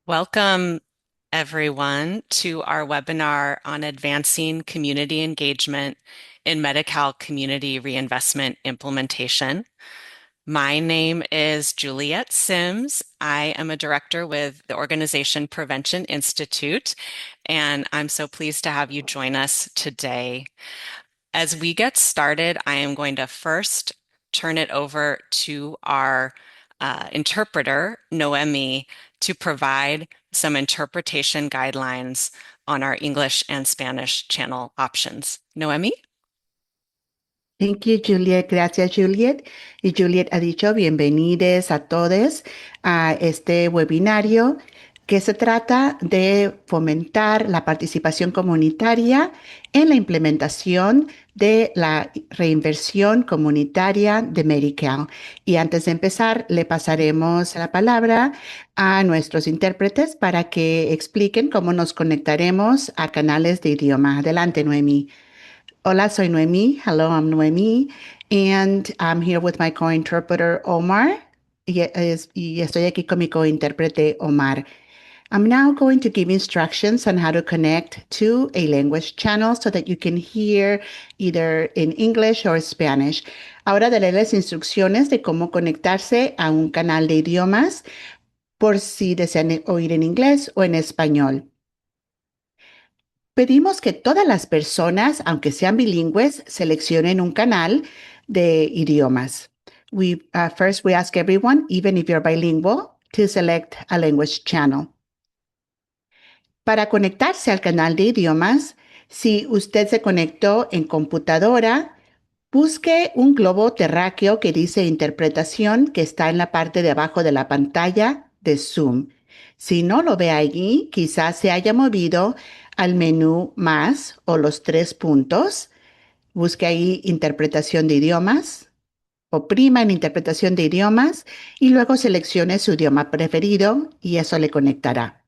Welcome, everyone, to our webinar on advancing community engagement in Medi-Cal community reinvestment implementation. My name is Juliet Sims. I am a director with the organization Prevention Institute, and I'm so pleased to have you join us today. As we get started, I am going to first turn it over to our interpreter, Noemi, to provide some interpretation guidelines on our English and Spanish channel options. Noemi? Thank you, Juliet. Gracias, Juliet. Y Juliet ha dicho bienvenidos a todos a este webinario que se trata de fomentar la participación comunitaria en la implementación de la reinversión comunitaria de Medi-Cal. Y antes de empezar, le pasaremos la palabra a nuestros intérpretes para que expliquen cómo nos conectaremos a canales de idioma. Adelante, Noemi. Hola, soy Noemi. Hello, I'm Noemi. And I'm here with my co-interpreter, Omar. Y estoy aquí con mi co-intérprete, Omar. I'm now going to give instructions on how to connect to a language channel so that you can hear either in English or Spanish. Ahora daré las instrucciones de cómo conectarse a un canal de idiomas por si desean oír en inglés o en español. Pedimos que todas las personas, aunque sean bilingües, seleccionen un canal de idiomas. First, we ask everyone, even if you're bilingual, to select a language channel. Para conectarse al canal de idiomas, si usted se conectó en computadora, busque un globo terráqueo que dice interpretación que está en la parte de abajo de la pantalla de Zoom. Si no lo ve allí, quizás se haya movido al menú más o los tres puntos. Busque ahí interpretación de idiomas, oprima en interpretación de idiomas y luego seleccione su idioma preferido y eso le conectará.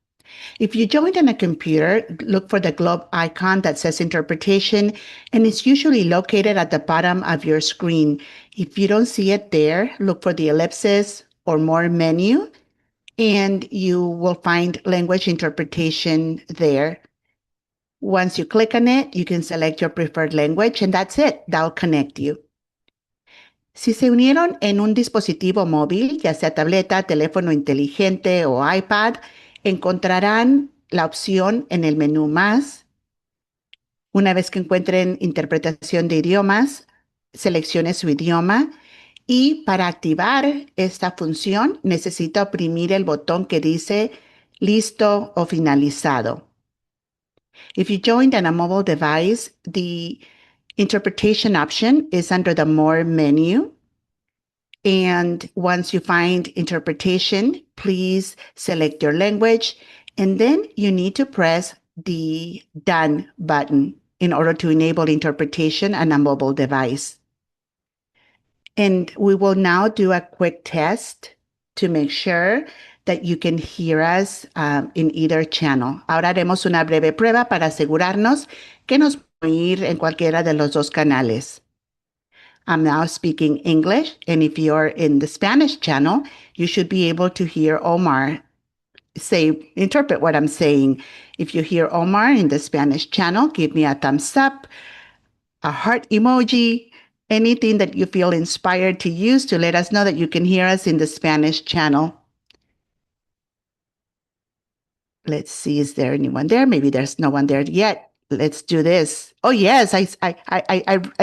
If you joined on a computer, look for the globe icon that says interpretation, and it's usually located at the bottom of your screen. If you don't see it there, look for the ellipsis or more menu, and you will find language interpretation there. Once you click on it, you can select your preferred language, and that's it. That'll connect you. Si se unieron en un dispositivo móvil, ya sea tableta, teléfono inteligente o iPad, encontrarán la opción en el menú más. Una vez que encuentren interpretación de idiomas, seleccione su idioma y para activar esta función necesita oprimir el botón que dice listo o finalizado. If you joined on a mobile device, the interpretation option is under the More menu. And once you find interpretation, please select your language. And then you need to press the Done button in order to enable interpretation on a mobile device. And we will now do a quick test to make sure that you can hear us in either channel. Ahora haremos una breve prueba para asegurarnos que nos pueden oír en cualquiera de los dos canales. I'm now speaking English, and if you're in the Spanish channel, you should be able to hear Omar interpret what I'm saying. If you hear Omar in the Spanish channel, give me a thumbs up, a heart emoji, anything that you feel inspired to use to let us know that you can hear us in the Spanish channel. Let's see, is there anyone there? Maybe there's no one there yet. Let's do this. Oh, yes, I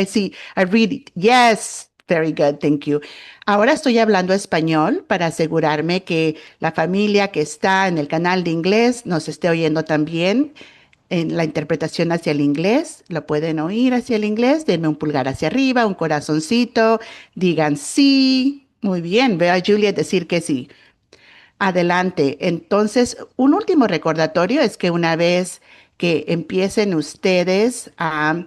see. I read it. Yes, very good, thank you. Ahora estoy hablando español para asegurarme que la familia que está en el canal de inglés nos esté oyendo también en la interpretación hacia el inglés. Lo pueden oír hacia el inglés. Denme un pulgar hacia arriba, un corazoncito. Digan sí. Muy bien, veo a Julia decir que sí. Adelante. Entonces, un último recordatorio es que una vez que empiecen ustedes a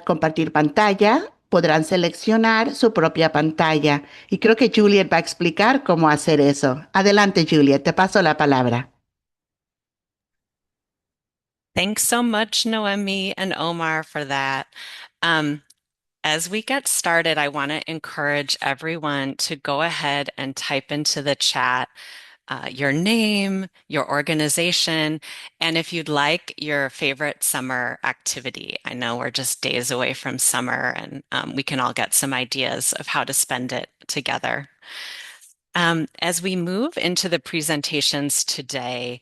compartir pantalla, podrán seleccionar su propia pantalla. Y creo que Juliet va a explicar cómo hacer eso. Adelante, Juliet, te paso la palabra. Thanks so much, Noemi and Omar, for that. Um, as we get started, I want to encourage everyone to go ahead and type into the chat your name, your organization, and if you'd like, your favorite summer activity. I know we're just days away from summer, and we can all get some ideas of how to spend it together. As we move into the presentations today,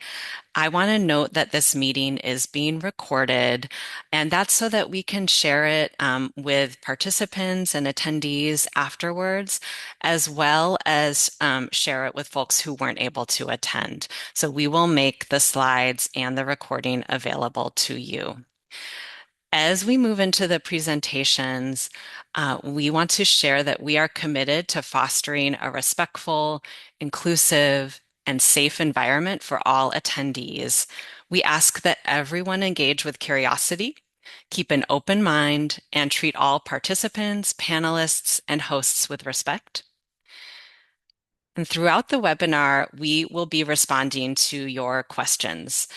I want to note that this meeting is being recorded, and that's so that we can share it with participants and attendees afterwards, as well as share it with folks who weren't able to attend. So we will make the slides and the recording available to you. As we move into the presentations, we want to share that we are committed to fostering a respectful, inclusive, and safe environment for all attendees. We ask that everyone engage with curiosity, keep an open mind, and treat all participants, panelists, and hosts with respect. And throughout the webinar, we will be responding to your questions.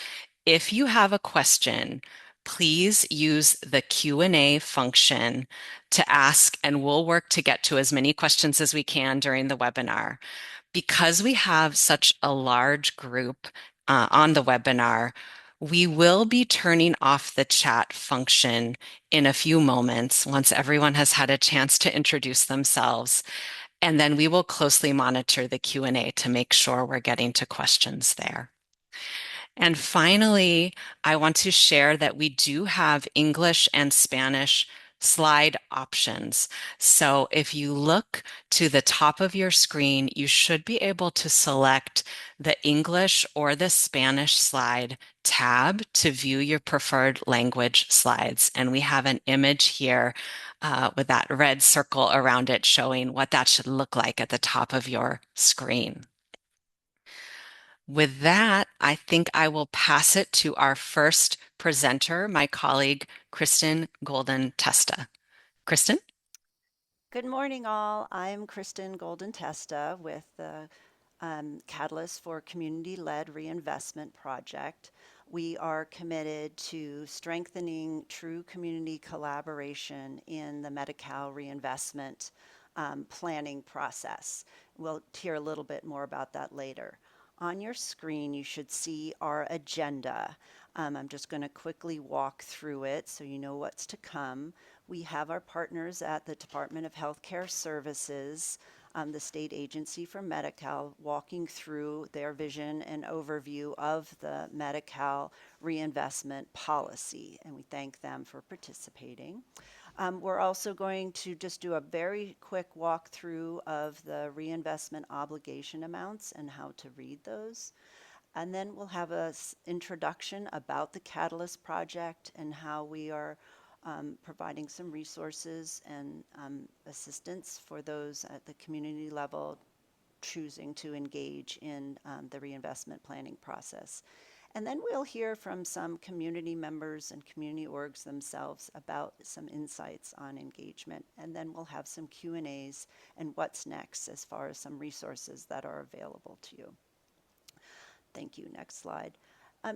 If you have a question, please use the Q&A function to ask, and we'll work to get to as many questions as we can during the webinar. Because we have such a large group on the webinar, we will be turning off the chat function in a few moments once everyone has had a chance to introduce themselves. And then we will closely monitor the Q&A to make sure we're getting to questions there. And finally, I want to share that we do have English and Spanish slide options. So if you look to the top of your screen, you should be able to select the English or the Spanish slide tab to view your preferred language slides. And we have an image here with that red circle around it showing what that should look like at the top of your screen. With that, I think I will pass it to our first presenter, my colleague, Kristen Golden-Testa. Kristen? Good morning, all. I'm Kristen Golden-Testa with the Catalyst for Community-Led Reinvestment Project. We are committed to strengthening true community collaboration in the Medi-Cal reinvestment planning process. We'll hear a little bit more about that later. On your screen, you should see our agenda. I'm just going to quickly walk through it so you know what's to come. We have our partners at the Department of Healthcare Services, the state agency for Medi-Cal, walking through their vision and overview of the Medi-Cal reinvestment policy, and we thank them for participating. We're also going to just do a very quick walkthrough of the reinvestment obligation amounts and how to read those. And then we'll have an introduction about the Catalyst project and how we are providing some resources and assistance for those at the community level choosing to engage in the reinvestment planning process. And then we'll hear from some community members and community orgs themselves about some insights on engagement. And then we'll have some Q&As and what's next as far as some resources that are available to you. Thank you. Next slide.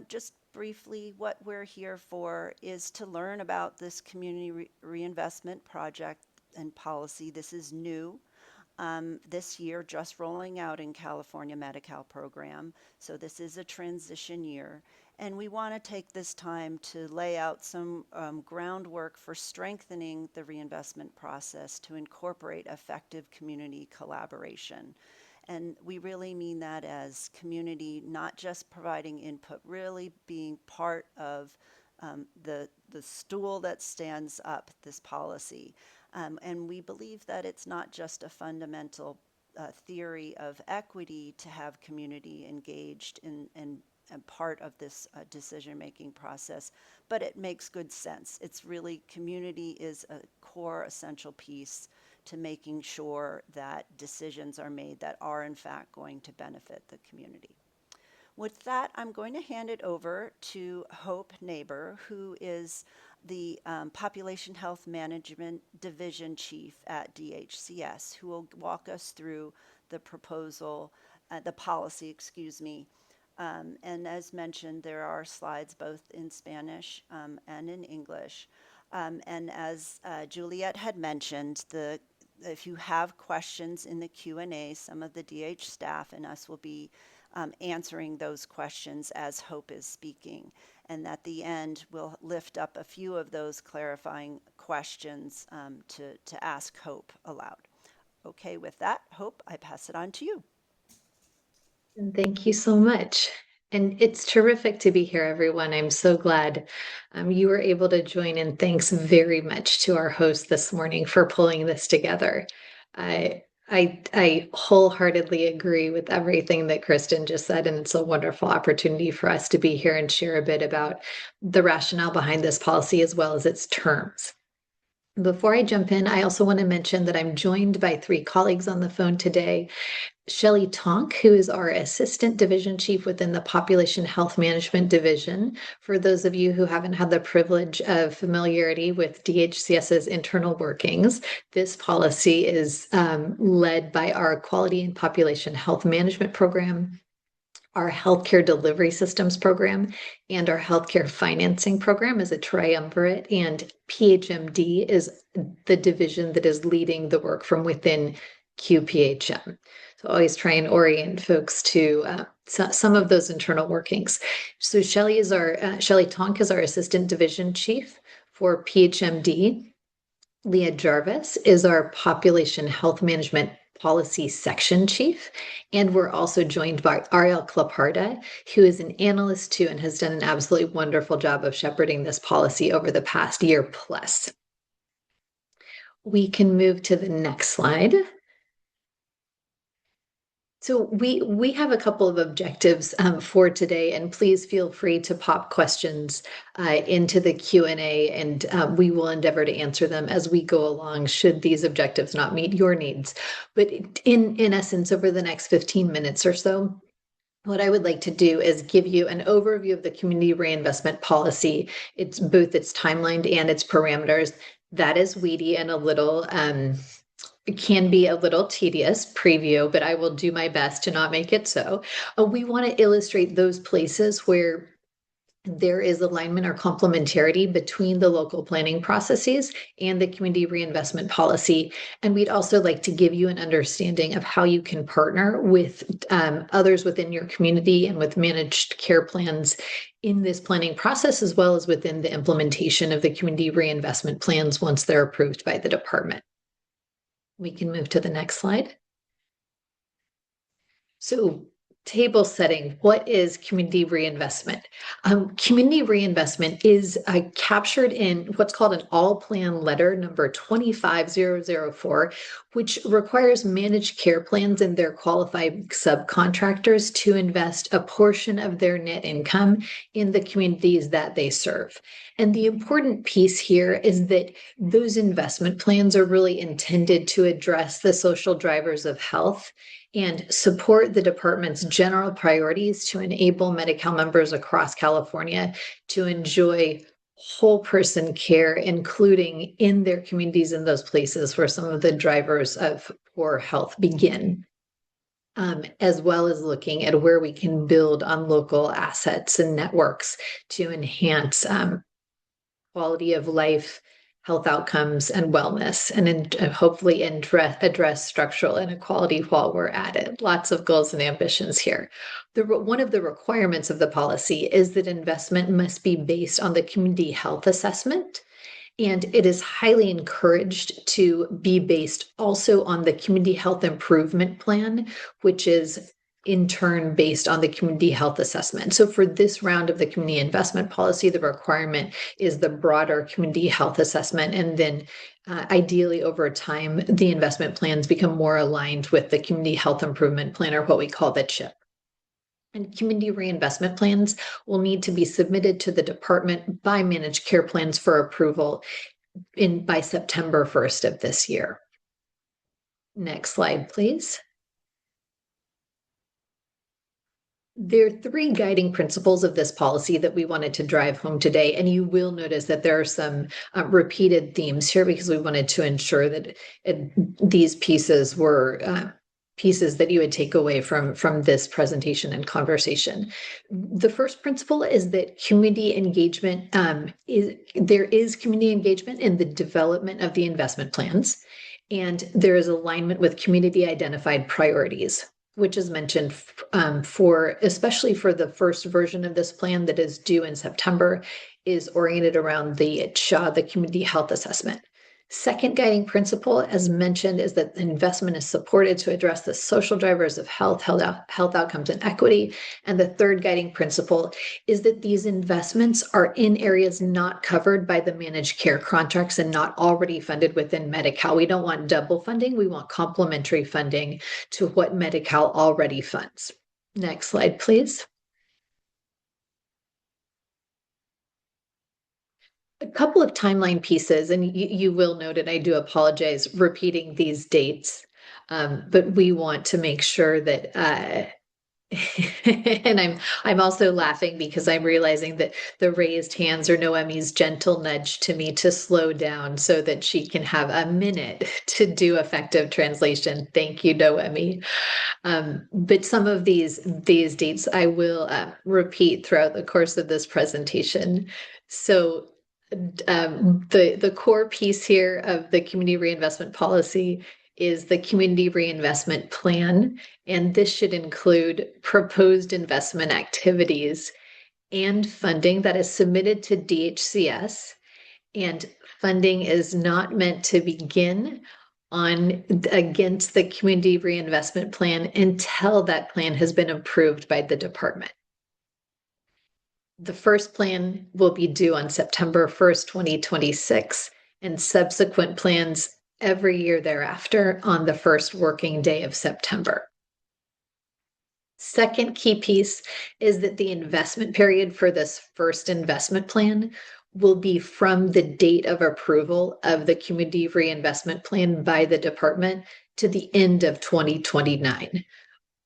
Just briefly, what we're here for is to learn about this community reinvestment project and policy. This is new. This year, just rolling out in California Medi-Cal program. So this is a transition year. And we want to take this time to lay out some groundwork for strengthening the reinvestment process to incorporate effective community collaboration. And we really mean that as community, not just providing input, really being part of the stool that stands up this policy. And we believe that it's not just a fundamental theory of equity to have community engaged in part of this decision-making process, but it makes good sense. It's really, community is a core essential piece to making sure that decisions are made that are in fact going to benefit the community. With that, I'm going to hand it over to Hope Neighbor, who is the Population Health Management Division Chief at DHCS, who will walk us through the proposal, the policy, excuse me. And as mentioned, there are slides both in Spanish and in English. And as Juliet had mentioned, if you have questions in the Q&A, some of the DH staff and us will be answering those questions as Hope is speaking. And at the end, we'll lift up a few of those clarifying questions to ask Hope aloud. Okay, with that, Hope, I pass it on to you. Thank you so much. And it's terrific to be here, everyone. I'm so glad you were able to join in. Thanks very much to our host this morning for pulling this together. I wholeheartedly agree with everything that Kristen just said, and it's a wonderful opportunity for us to be here and share a bit about the rationale behind this policy as well as its terms. Before I jump in, I also want to mention that I'm joined by 3 colleagues on the phone today. Shelley Tonk, who is our Assistant Division Chief within the Population Health Management Division. For those of you who haven't had the privilege of familiarity with DHCS's internal workings, this policy is led by our Quality and Population Health Management Program, our Healthcare Delivery Systems Program, and our Healthcare Financing Program is a triumvirate, and PHMD is the division that is leading the work from within QPHM. So always try and orient folks to some of those internal workings. So Shelley Tonk is our Assistant Division Chief for PHMD. Leah Jarvis is our Population Health Management Policy Section Chief. And we're also joined by Ariel Claparda, who is an analyst too and has done an absolutely wonderful job of shepherding this policy over the past year plus. We can move to the next slide. So we have a couple of objectives for today, and please feel free to pop questions into the Q&A, and we will endeavor to answer them as we go along should these objectives not meet your needs. But in essence, over the next 15 minutes or so, what I would like to do is give you an overview of the community reinvestment policy. It's both its timeline and its parameters. That is weedy and a little it can be a little tedious preview, but I will do my best to not make it so. We want to illustrate those places where there is alignment or complementarity between the local planning processes and the community reinvestment policy. And we'd also like to give you an understanding of how you can partner with others within your community and with managed care plans in this planning process, as well as within the implementation of the community reinvestment plans once they're approved by the department. We can move to the next slide. So table setting, what is community reinvestment? Community reinvestment is captured in what's called an all plan letter number 25004, which requires managed care plans and their qualified subcontractors to invest a portion of their net income in the communities that they serve. And the important piece here is that those investment plans are really intended to address the social drivers of health and support the department's general priorities to enable Medi-Cal members across California to enjoy whole person care, including in their communities in those places where some of the drivers of poor health begin, as well as looking at where we can build on local assets and networks to enhance quality of life, health outcomes, and wellness, and hopefully address structural inequality while we're at it. Lots of goals and ambitions here. One of the requirements of the policy is that investment must be based on the community health assessment, and it is highly encouraged to be based also on the community health improvement plan, which is in turn based on the community health assessment. So for this round of the community investment policy, the requirement is the broader community health assessment. And then ideally over time, the investment plans become more aligned with the community health improvement plan, or what we call the CHIP. And community reinvestment plans will need to be submitted to the department by managed care plans for approval by September 1st of this year. Next slide, please. There are 3 guiding principles of this policy that we wanted to drive home today, and you will notice that there are some repeated themes here because we wanted to ensure that these pieces were pieces that you would take away from this presentation and conversation. The first principle is that community engagement, there is community engagement in the development of the investment plans, and there is alignment with community identified priorities. which is mentioned especially for the first version of this plan that is due in September, is oriented around the CHA, the Community Health Assessment. Second guiding principle, as mentioned, is that investment is supported to address the social drivers of health outcomes, and equity. And the third guiding principle is that these investments are in areas not covered by the managed care contracts and not already funded within Medi-Cal. We don't want double funding. We want complementary funding to what Medi-Cal already funds. Next slide, please. A couple of timeline pieces, and you will note, and I do apologize repeating these dates, but we want to make sure that and I'm also laughing because I'm realizing that the raised hands are Noemi's gentle nudge to me to slow down so that she can have a minute to do effective translation. Thank you, Noemi. But some of these dates I will repeat throughout the course of this presentation. So the core piece here of the community reinvestment policy is the community reinvestment plan, and this should include proposed investment activities and funding that is submitted to DHCS, and funding is not meant to begin against the community reinvestment plan until that plan has been approved by the department. The first plan will be due on September 1st, 2026, and subsequent plans every year thereafter on the first working day of September. Second key piece is that the investment period for this first investment plan will be from the date of approval of the community reinvestment plan by the department to the end of 2029.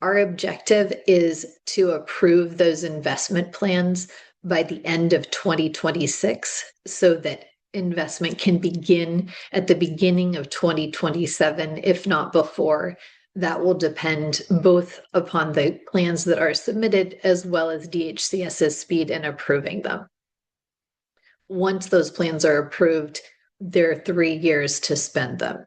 Our objective is to approve those investment plans by the end of 2026 so that investment can begin at the beginning of 2027, if not before. That will depend both upon the plans that are submitted as well as DHCS's speed in approving them. Once those plans are approved, there are 3 years to spend them.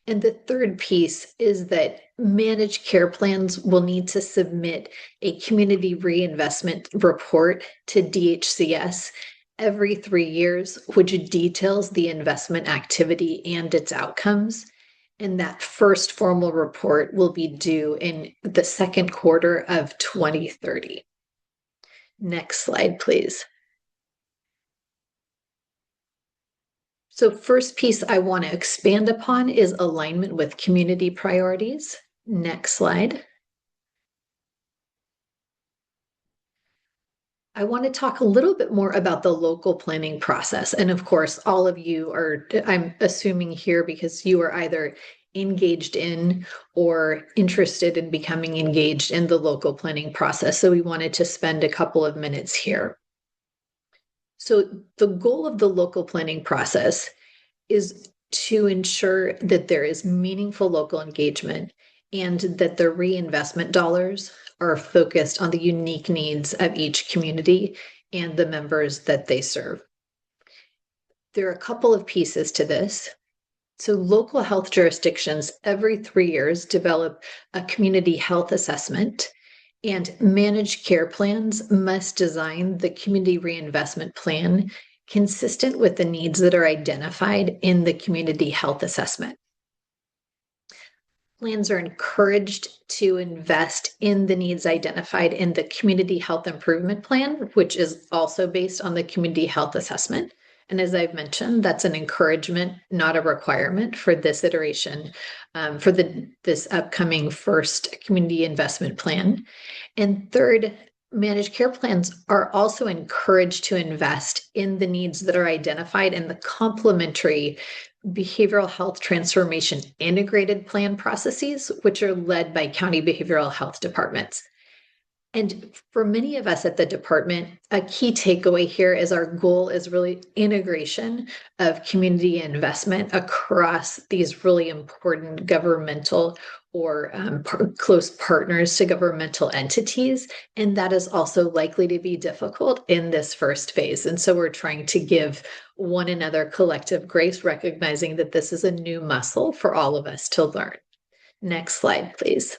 And the third piece is that managed care plans will need to submit a community reinvestment report to DHCS every 3 years, which details the investment activity and its outcomes. And that first formal report will be due in the second quarter of 2030. Next slide, please. So first piece I want to expand upon is alignment with community priorities. Next slide. I want to talk a little bit more about the local planning process. And of course, all of you are, I'm assuming here, because you are either engaged in or interested in becoming engaged in the local planning process. So we wanted to spend a couple of minutes here. So the goal of the local planning process is to ensure that there is meaningful local engagement and that the reinvestment dollars are focused on the unique needs of each community and the members that they serve. There are a couple of pieces to this. So local health jurisdictions every 3 years develop a community health assessment, and managed care plans must design the community reinvestment plan consistent with the needs that are identified in the community health assessment. Plans are encouraged to invest in the needs identified in the community health improvement plan, which is also based on the community health assessment. And as I've mentioned, that's an encouragement, not a requirement for this iteration, for this upcoming first community investment plan. And third, managed care plans are also encouraged to invest in the needs that are identified in the complementary behavioral health transformation integrated plan processes, which are led by county behavioral health departments. And for many of us at the department, a key takeaway here is our goal is really integration of community investment across these really important governmental or close partners to governmental entities. And that is also likely to be difficult in this first phase. And so we're trying to give one another collective grace, recognizing that this is a new muscle for all of us to learn. Next slide, please.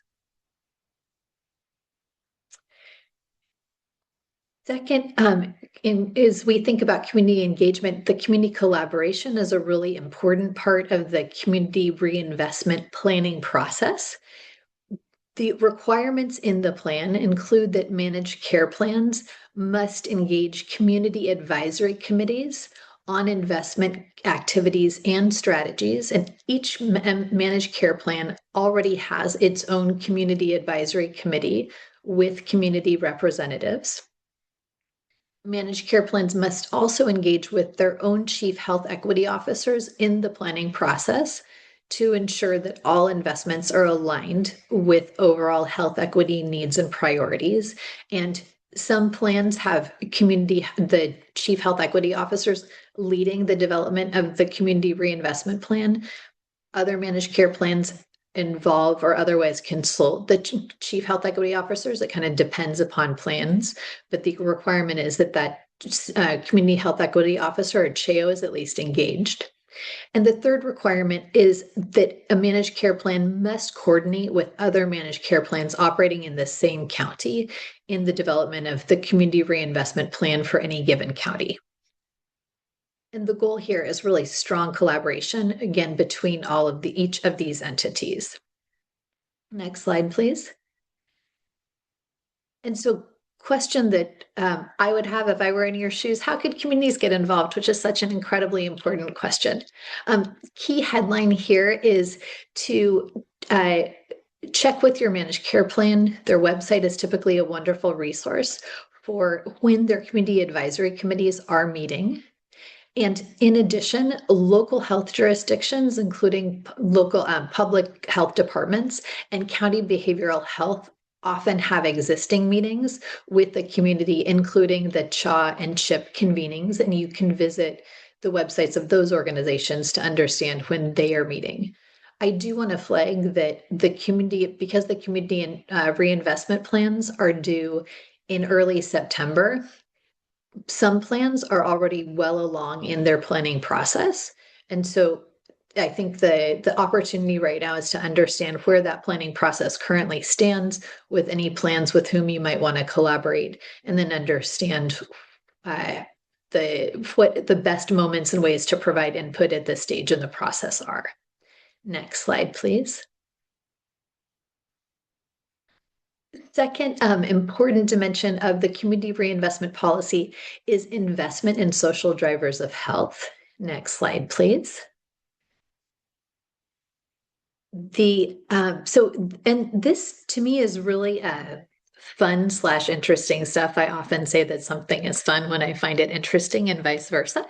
Second, as we think about community engagement, the community collaboration is a really important part of the community reinvestment planning process. The requirements in the plan include that managed care plans must engage community advisory committees on investment activities and strategies, and each managed care plan already has its own community advisory committee with community representatives. Managed care plans must also engage with their own chief health equity officers in the planning process to ensure that all investments are aligned with overall health equity needs and priorities. And some plans have the chief health equity officers leading the development of the community reinvestment plan. Other managed care plans involve or otherwise consult the chief health equity officers. It kind of depends upon plans, but the requirement is that community health equity officer or CHEO is at least engaged. And the third requirement is that a managed care plan must coordinate with other managed care plans operating in the same county in the development of the community reinvestment plan for any given county. And the goal here is really strong collaboration, again, between each of these entities. Next slide, please. And so question that I would have if I were in your shoes, how could communities get involved, which is such an incredibly important question. Key headline here is to check with your managed care plan. Their website is typically a wonderful resource for when their community advisory committees are meeting. And in addition, local health jurisdictions, including local public health departments and county behavioral health, often have existing meetings with the community, including the CHA and CHIP convenings, and you can visit the websites of those organizations to understand when they are meeting. I do want to flag that because the community reinvestment plans are due in early September, some plans are already well along in their planning process. And so I think the opportunity right now is to understand where that planning process currently stands with any plans with whom you might want to collaborate, and then understand what the best moments and ways to provide input at this stage in the process are. Next slide, please. Second important dimension of the community reinvestment policy is investment in social drivers of health. Next slide, please. And this to me is really fun/interesting stuff. I often say that something is fun when I find it interesting, and vice versa.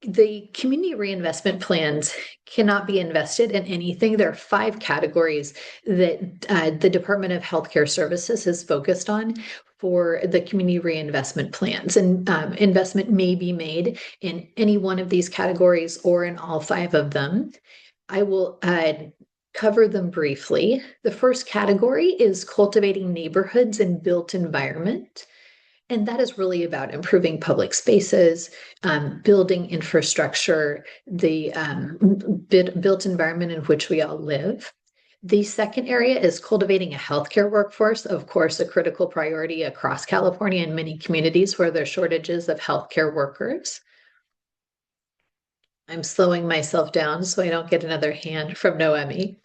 The community reinvestment plans cannot be invested in anything. There are 5 categories that the Department of Healthcare Services has focused on for the community reinvestment plans. And investment may be made in any one of these categories or in all 5 of them. I will cover them briefly. The first category is cultivating neighborhoods and built environment. And that is really about improving public spaces, building infrastructure, the built environment in which we all live. The second area is cultivating a healthcare workforce, of course, a critical priority across California and many communities where there are shortages of healthcare workers. I'm slowing myself down so I don't get another hand from Noemi.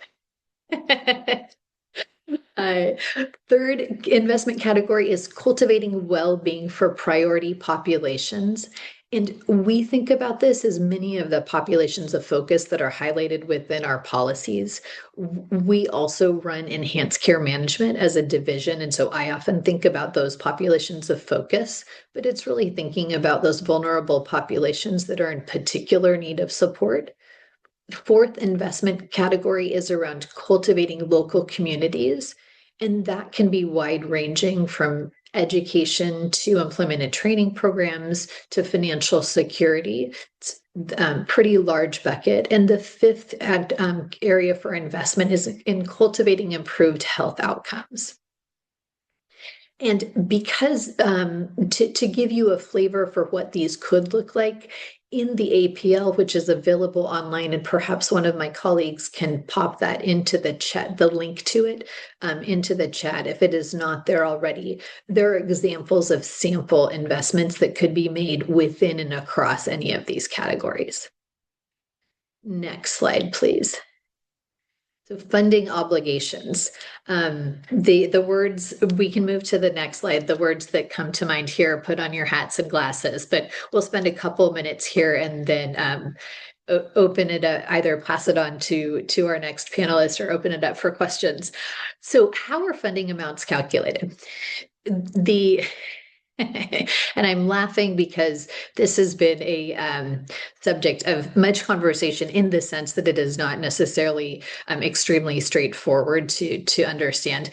Third investment category is cultivating well-being for priority populations. And we think about this as many of the populations of focus that are highlighted within our policies. We also run enhanced care management as a division. And so I often think about those populations of focus, but it's really thinking about those vulnerable populations that are in particular need of support. Fourth investment category is around cultivating local communities. And that can be wide-ranging from education to employment and training programs to financial security. It's a pretty large bucket. And the fifth area for investment is in cultivating improved health outcomes. And because to give you a flavor for what these could look like, in the APL, which is available online, and perhaps one of my colleagues can pop that into the chat, the link to it into the chat if it is not there already. There are examples of sample investments that could be made within and across any of these categories. Next slide, please. So funding obligations. The words, we can move to the next slide. The words that come to mind here, put on your hats and glasses, but we'll spend a couple minutes here and then open it up, either pass it on to our next panelist or open it up for questions. So how are funding amounts calculated? And I'm laughing because this has been a subject of much conversation in the sense that it is not necessarily extremely straightforward to understand.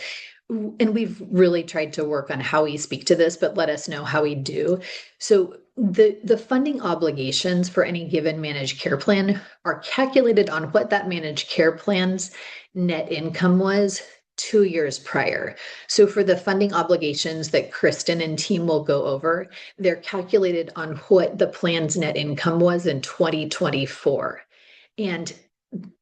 And we've really tried to work on how we speak to this, but let us know how we do. So the funding obligations for any given managed care plan are calculated on what that managed care plan's net income was 2 years prior. So for the funding obligations that Kristen and team will go over, they're calculated on what the plan's net income was in 2024. And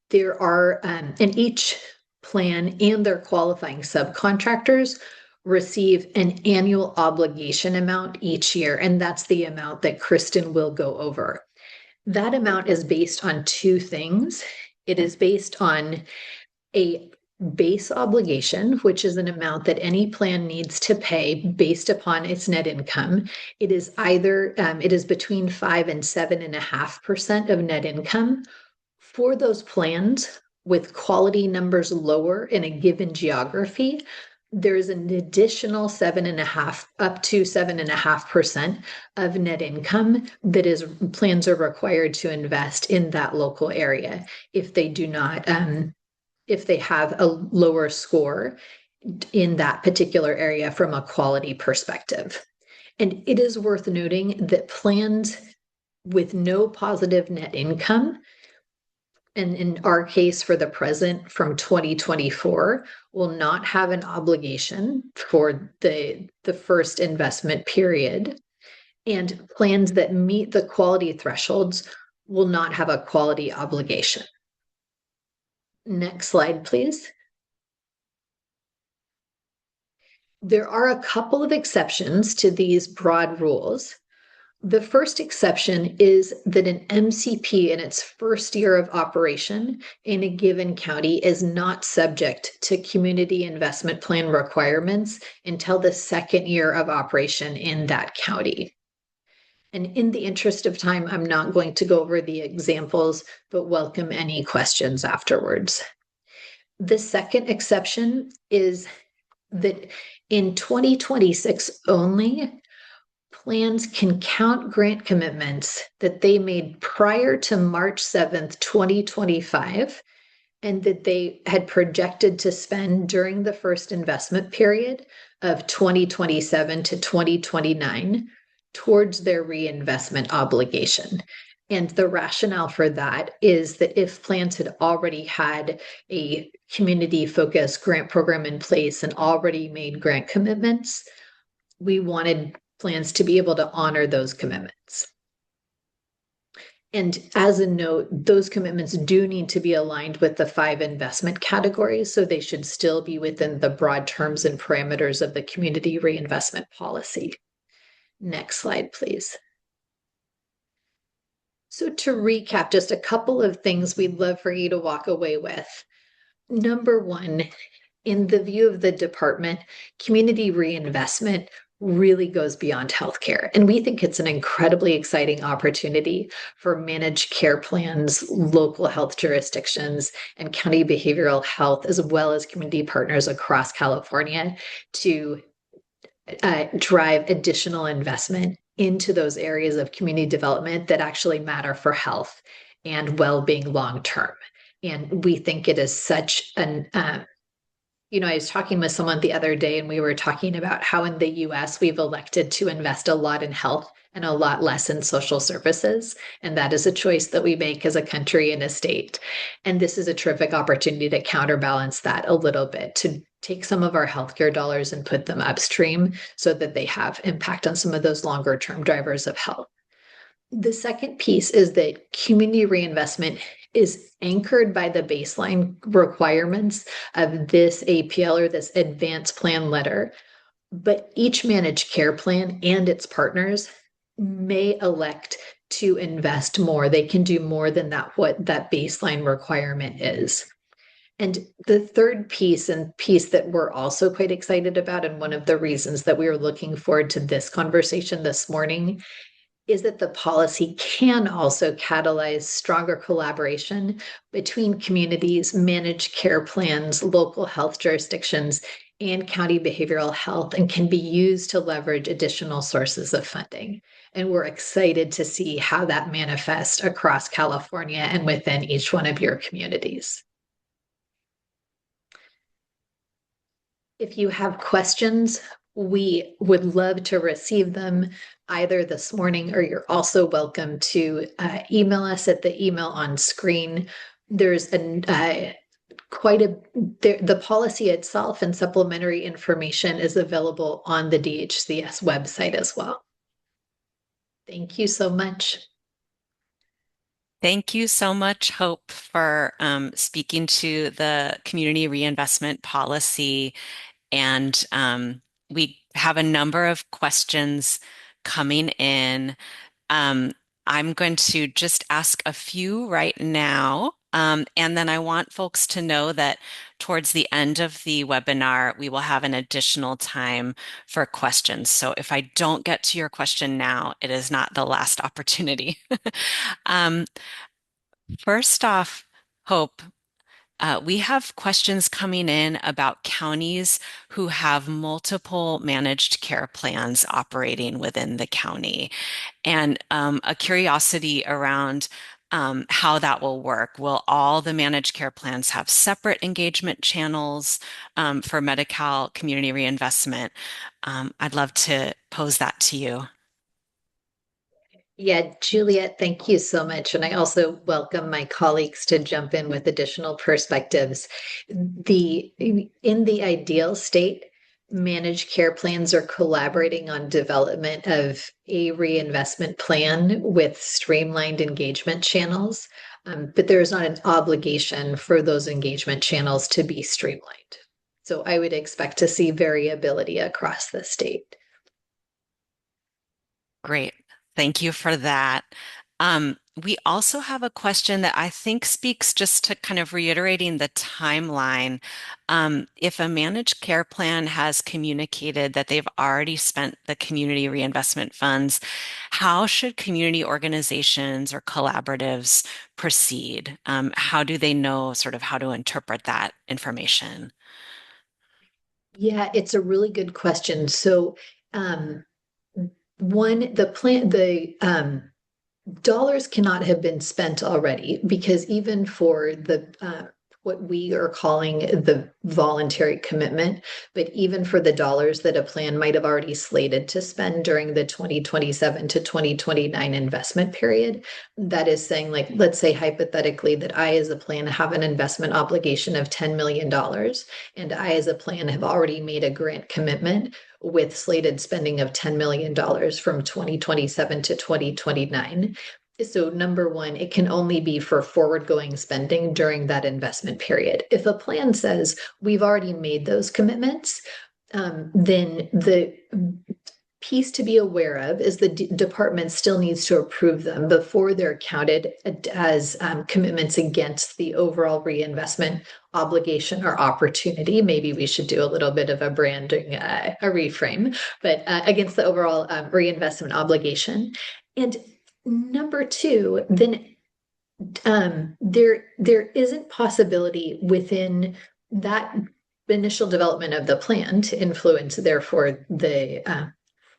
there are, and each plan and their qualifying subcontractors receive an annual obligation amount each year. And that's the amount that Kristen will go over. That amount is based on two things. It is based on a base obligation, which is an amount that any plan needs to pay based upon its net income. It is either, it is between 5 and 7.5% of net income. For those plans with quality numbers lower in a given geography, there's an additional 7.5 up to 7.5% of net income that is plans are required to invest in that local area if they do not if they have a lower score in that particular area from a quality perspective. And it is worth noting that plans with no positive net income, and in our case for the present from 2024, will not have an obligation for the first investment period. And plans that meet the quality thresholds will not have a quality obligation. Next slide, please. There are a couple of exceptions to these broad rules. The first exception is that an MCP in its first year of operation in a given county is not subject to community investment plan requirements until the second year of operation in that county. And in the interest of time, I'm not going to go over the examples, but welcome any questions afterwards. The second exception is that in 2026 only, plans can count grant commitments that they made prior to March 7th, 2025, and that they had projected to spend during the first investment period of 2027 to 2029 towards their reinvestment obligation. And the rationale for that is that if plans had already had a community-focused grant program in place and already made grant commitments, we wanted plans to be able to honor those commitments. And as a note, those commitments do need to be aligned with the 5 investment categories, so they should still be within the broad terms and parameters of the community reinvestment policy. Next slide, please. So to recap, just a couple of things we'd love for you to walk away with. Number one, in the view of the department, community reinvestment really goes beyond healthcare. And we think it's an incredibly exciting opportunity for managed care plans, local health jurisdictions, and county behavioral health, as well as community partners across California to drive additional investment into those areas of community development that actually matter for health and well-being long-term. And we think it is such an, I was talking with someone the other day and we were talking about how in the US we've elected to invest a lot in health and a lot less in social services. And that is a choice that we make as a country and a state. And this is a terrific opportunity to counterbalance that a little bit, to take some of our healthcare dollars and put them upstream so that they have impact on some of those longer term drivers of health. The second piece is that community reinvestment is anchored by the baseline requirements of this APL or this advanced plan letter. But each managed care plan and its partners may elect to invest more. They can do more than that, what that baseline requirement is. And the third piece, and piece that we're also quite excited about, and one of the reasons that we are looking forward to this conversation this morning, is that the policy can also catalyze stronger collaboration between communities, managed care plans, local health jurisdictions, and county behavioral health, and can be used to leverage additional sources of funding. And we're excited to see how that manifests across California and within each one of your communities. If you have questions, we would love to receive them either this morning, or you're also welcome to email us at the email on screen. There's the policy itself and supplementary information is available on the DHCS website as well. Thank you so much. Thank you so much, Hope, for speaking to the community reinvestment policy. And we have a number of questions coming in. I'm going to just ask a few right now. And then I want folks to know that towards the end of the webinar, we will have an additional time for questions. So if I don't get to your question now, it is not the last opportunity. First off, Hope, we have questions coming in about counties who have multiple managed care plans operating within the county, and a curiosity around how that will work. Will all the managed care plans have separate engagement channels for Medi-Cal community reinvestment? I'd love to pose that to you. Yeah, Juliet, thank you so much. And I also welcome my colleagues to jump in with additional perspectives. In the ideal state, managed care plans are collaborating on development of a reinvestment plan with streamlined engagement channels. But there is not an obligation for those engagement channels to be streamlined. So I would expect to see variability across the state. Great. Thank you for that. We also have a question that I think speaks just to kind of reiterating the timeline. If a managed care plan has communicated that they've already spent the community reinvestment funds, how should community organizations or collaboratives proceed? How do they know sort of how to interpret that information? Yeah, it's a really good question. So, the dollars cannot have been spent already, because even for the what we are calling the voluntary commitment, but even for the dollars that a plan might have already slated to spend during the 2027 to 2029 investment period, that is saying, like, let's say hypothetically that I as a plan have an investment obligation of $10 million, and I as a plan have already made a grant commitment with slated spending of $10 million from 2027 to 2029. So number one, it can only be for forward-going spending during that investment period. If a plan says we've already made those commitments, then the piece to be aware of is the department still needs to approve them before they're counted as commitments against the overall reinvestment obligation or opportunity. Maybe we should do a little bit of a branding, a reframe, but against the overall reinvestment obligation. And number two, then there isn't possibility within that initial development of the plan to influence, therefore, the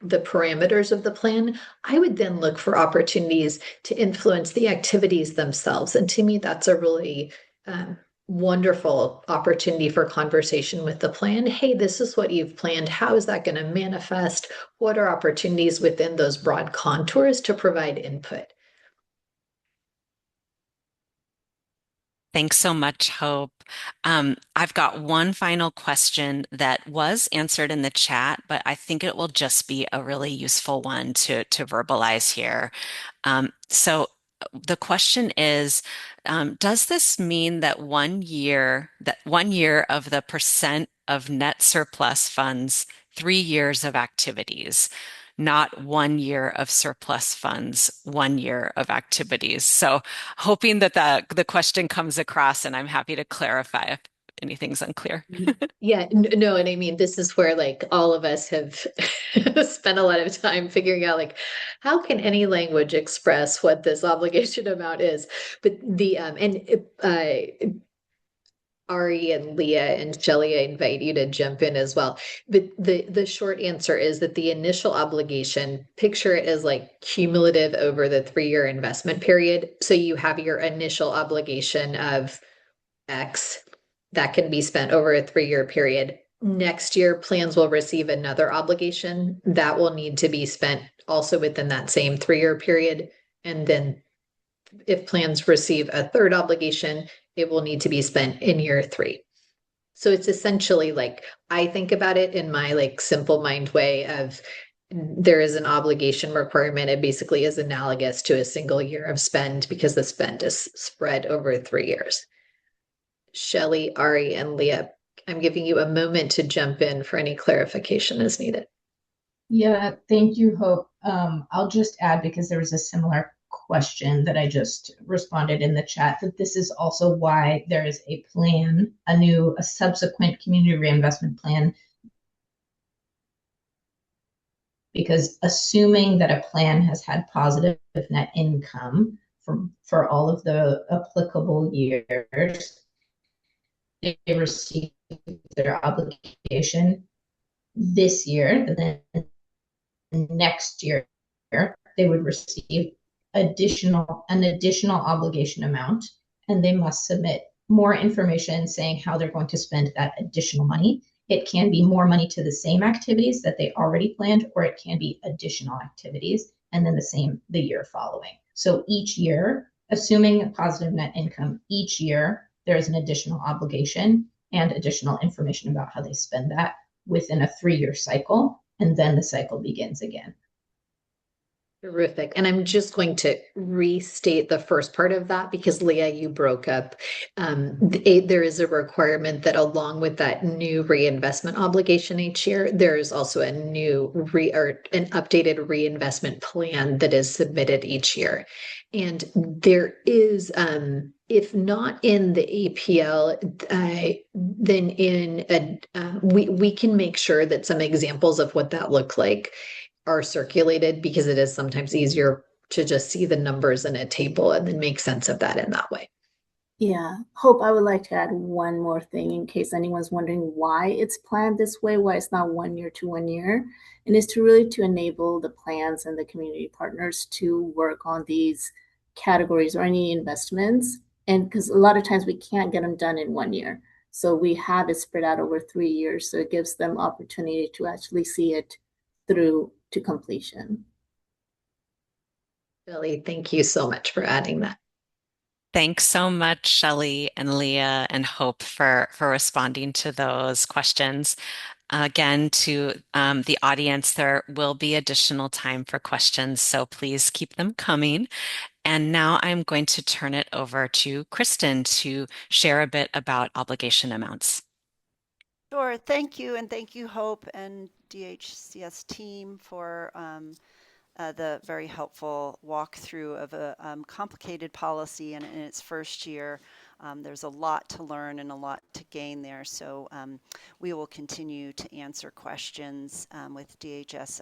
parameters of the plan. I would then look for opportunities to influence the activities themselves. And to me, that's a really wonderful opportunity for conversation with the plan. Hey, this is what you've planned. How is that going to manifest? What are opportunities within those broad contours to provide input? Thanks so much, Hope. I've got one final question that was answered in the chat, but I think it will just be a really useful one to verbalize here. So the question is, does this mean that 1 year of the percent of net surplus funds, 3 years of activities, not 1 year of surplus funds, 1 year of activities? So hoping that the question comes across, and I'm happy to clarify if anything's unclear. Yeah, no, and I mean, this is where like all of us have spent a lot of time figuring out like how can any language express what this obligation amount is. But Ari and Leah and Shelley, I invite you to jump in as well. But the short answer is that the initial obligation, picture it as like cumulative over the 3-year investment period. So you have your initial obligation of X that can be spent over a 3-year period. Next year, plans will receive another obligation that will need to be spent also within that same 3-year period. And then if plans receive a third obligation, it will need to be spent in year 3. So it's essentially like I think about it in my like simple mind way of there is an obligation requirement. It basically is analogous to a single year of spend because the spend is spread over 3 years. Shelley, Ari, and Leah, I'm giving you a moment to jump in for any clarification as needed. Yeah, thank you, Hope. I'll just add, because there was a similar question that I just responded in the chat, that this is also why there is a plan, a subsequent community reinvestment plan, because assuming that a plan has had positive net income for all of the applicable years, they receive their obligation this year, and then next year they would receive an additional obligation amount, and they must submit more information saying how they're going to spend that additional money. It can be more money to the same activities that they already planned, or it can be additional activities, and then the year following. So each year, assuming a positive net income, each year there is an additional obligation and additional information about how they spend that within a 3-year cycle, and then the cycle begins again. Terrific. And I'm just going to restate the first part of that because Leah, you broke up. There is a requirement that along with that new reinvestment obligation each year, there is also a new or an updated reinvestment plan that is submitted each year. And there is, if not in the APL, then we can make sure that some examples of what that looked like are circulated because it is sometimes easier to just see the numbers in a table and then make sense of that in that way. Yeah, Hope, I would like to add one more thing in case anyone's wondering why it's planned this way, why it's not 1 year to 1 year, and it's to enable the plans and the community partners to work on these categories or any investments. And because a lot of times we can't get them done in 1 year. So we have it spread out over 3 years. So it gives them opportunity to actually see it through to completion. Billy, thank you so much for adding that. Thanks so much, Shelley and Leah and Hope for responding to those questions. Again, to the audience, there will be additional time for questions, so please keep them coming. And now I'm going to turn it over to Kristen to share a bit about obligation amounts. Sure, thank you, and thank you, Hope and DHCS team for the very helpful walkthrough of a complicated policy and in its first year. There's a lot to learn and a lot to gain there. So we will continue to answer questions with DHS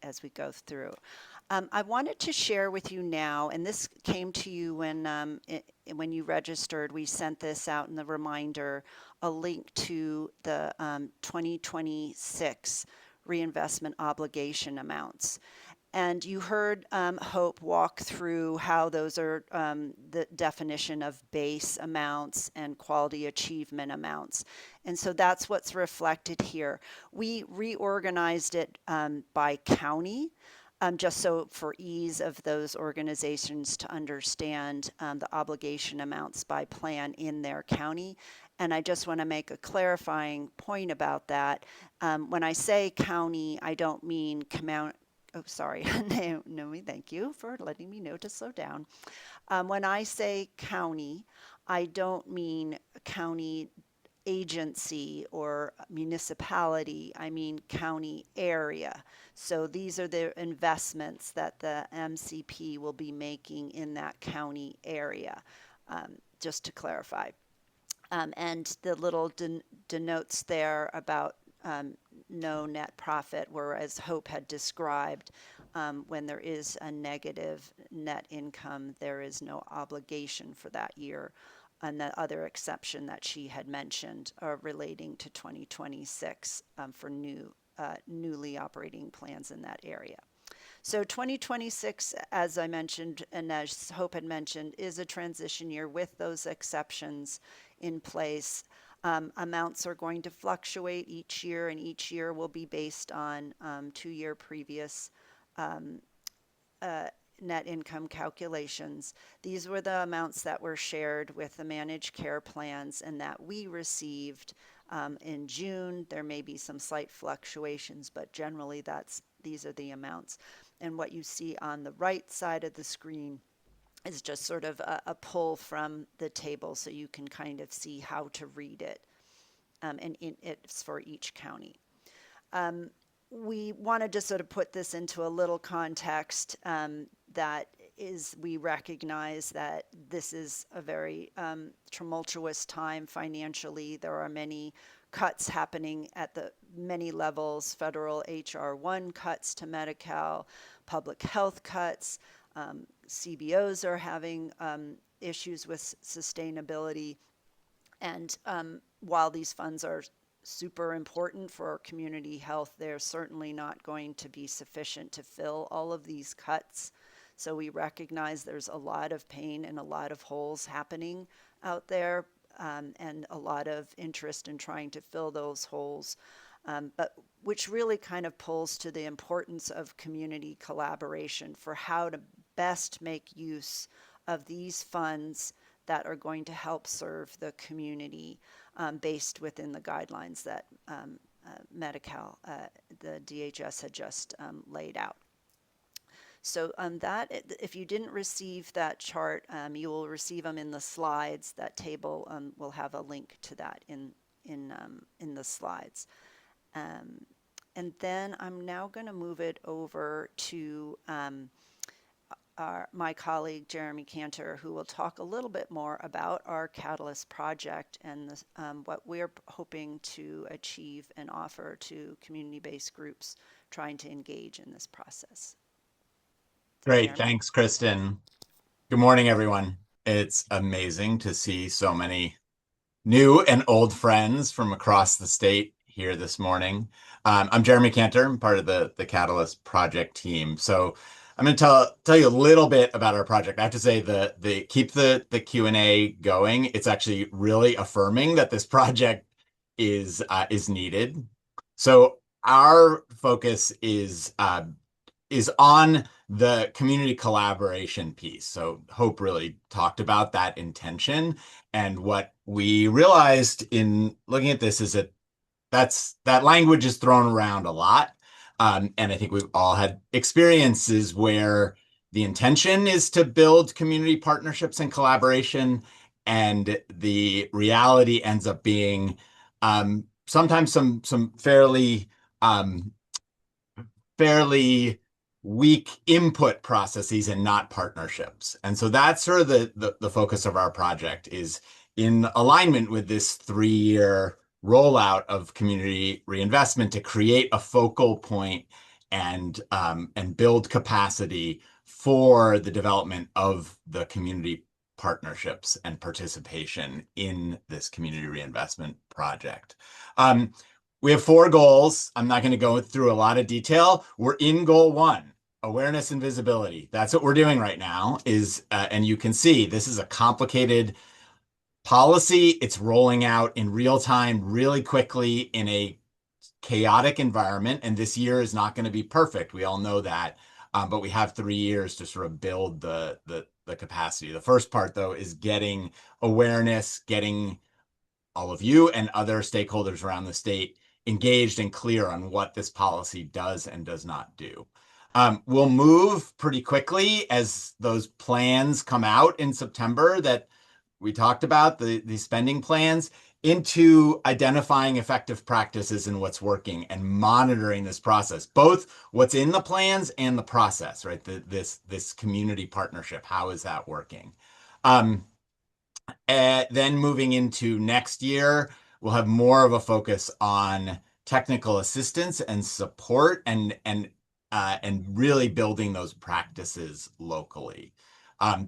as we go through. I wanted to share with you now, and this came to you when you registered. We sent this out in the reminder, a link to the 2026 reinvestment obligation amounts. And you heard Hope walk through how those are the definition of base amounts and quality achievement amounts. And so that's what's reflected here. We reorganized it by county. just so for ease of those organizations to understand the obligation amounts by plan in their county. And I just want to make a clarifying point about that. When I say county, I don't mean oh, sorry. Naomi, thank you for letting me know to slow down. When I say county, I don't mean county agency or municipality, I mean county area. So these are the investments that the MCP will be making in that county area, just to clarify. And the little denotes there about no net profit, whereas Hope had described when there is a negative net income, there is no obligation for that year. And the other exception that she had mentioned relating to 2026 for newly operating plans in that area. So 2026, as I mentioned, and as Hope had mentioned, is a transition year with those exceptions in place. Amounts are going to fluctuate each year, and each year will be based on 2-year previous net income calculations. These were the amounts that were shared with the managed care plans and that we received in June. There may be some slight fluctuations, but generally these are the amounts. And what you see on the right side of the screen is just sort of a pull from the table so you can kind of see how to read it. And it's for each county. We wanted to sort of put this into a little context that is, we recognize that this is a very tumultuous time financially. There are many cuts happening at the many levels, federal HR 1 cuts to Medi-Cal, public health cuts, CBOs are having issues with sustainability. And while these funds are super important for community health, they're certainly not going to be sufficient to fill all of these cuts. So we recognize there's a lot of pain and a lot of holes happening out there, and a lot of interest in trying to fill those holes, but which really kind of pulls to the importance of community collaboration for how to best make use of these funds that are going to help serve the community based within the guidelines that Medi-Cal, the DHS had just laid out. So that, if you didn't receive that chart, you will receive them in the slides. That table will have a link to that in the slides. And then I'm now going to move it over to my colleague Jeremy Cantor, who will talk a little bit more about our Catalyst project and what we're hoping to achieve and offer to community-based groups trying to engage in this process. Great. Jeremy? Thanks, Kristen. Good morning, everyone. It's amazing to see so many new and old friends from across the state here this morning. I'm Jeremy Cantor. I'm part of the Catalyst project team. So I'm going to tell you a little bit about our project. I have to say the keep the Q&A going. It's actually really affirming that this project is needed. So our focus is on the community collaboration piece. So Hope really talked about that intention. And what we realized in looking at this is that that language is thrown around a lot. And I think we've all had experiences where the intention is to build community partnerships and collaboration, and the reality ends up being sometimes some fairly weak input processes and not partnerships. And so that's sort of the focus of our project, is in alignment with this 3-year rollout of community reinvestment to create a focal point and build capacity for the development of the community partnerships and participation in this community reinvestment project. We have 4 goals. I'm not going to go through a lot of detail. We're in goal 1, awareness and visibility. That's what we're doing right now, and you can see this is a complicated policy. It's rolling out in real time, really quickly, in a chaotic environment, and this year is not going to be perfect. We all know that. but we have 3 years to sort of build the capacity. The first part, though, is getting awareness, getting all of you and other stakeholders around the state engaged and clear on what this policy does and does not do. We'll move pretty quickly as those plans come out in September that we talked about, the spending plans, into identifying effective practices and what's working and monitoring this process, both what's in the plans and the process, right? This community partnership, how is that working? Then moving into next year, we'll have more of a focus on technical assistance and support and really building those practices locally.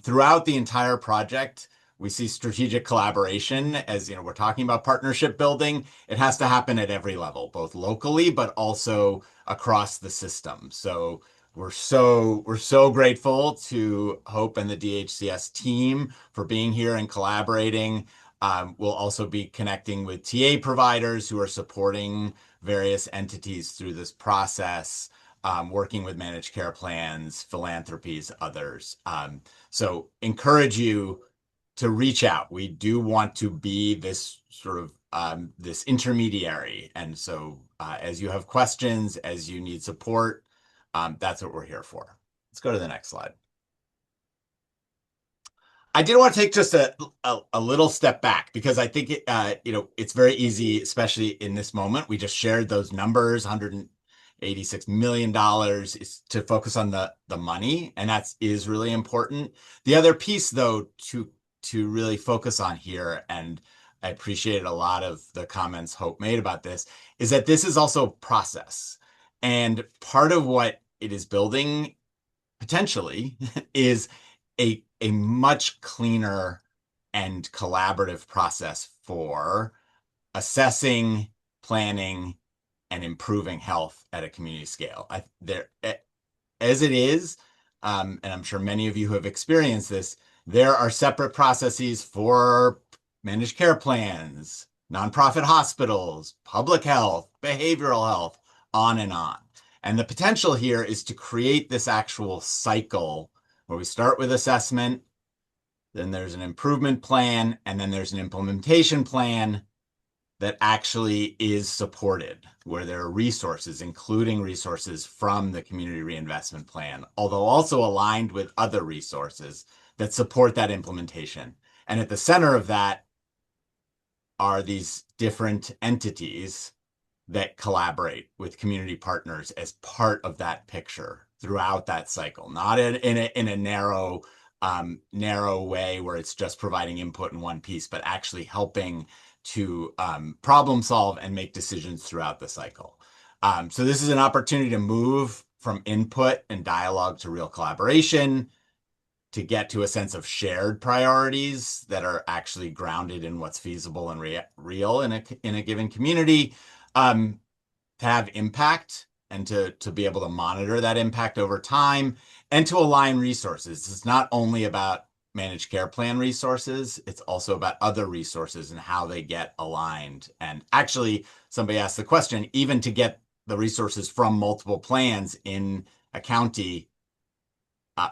Throughout the entire project, we see strategic collaboration. As you know, we're talking about partnership building. It has to happen at every level, both locally but also across the system. So we're so grateful to Hope and the DHCS team for being here and collaborating. We'll also be connecting with TA providers who are supporting various entities through this process, working with managed care plans, philanthropies, others. So encourage you to reach out. We do want to be this sort of this intermediary. And so as you have questions, as you need support, that's what we're here for. Let's go to the next slide. I did want to take just a little step back because I think it's very easy, especially in this moment. We just shared those numbers, $186 million, is to focus on the money, and that is really important. The other piece, though, to really focus on here, and I appreciated a lot of the comments Hope made about this, is that this is also process. And part of what it is building potentially is a much cleaner and collaborative process for assessing, planning, and improving health at a community scale. As it is, and I'm sure many of you have experienced this, there are separate processes for managed care plans, nonprofit hospitals, public health, behavioral health, on and on. And the potential here is to create this actual cycle where we start with assessment, then there's an improvement plan, and then there's an implementation plan that actually is supported, where there are resources, including resources from the Community Reinvestment Plan, although also aligned with other resources that support that implementation. And at the center of that are these different entities that collaborate with community partners as part of that picture throughout that cycle, not in a narrow way where it's just providing input in one piece, but actually helping to problem solve and make decisions throughout the cycle. So this is an opportunity to move from input and dialogue to real collaboration, to get to a sense of shared priorities that are actually grounded in what's feasible and real in a given community, to have impact and to be able to monitor that impact over time and to align resources. It's not only about managed care plan resources, it's also about other resources and how they get aligned. And actually, somebody asked the question, even to get the resources from multiple plans in a county,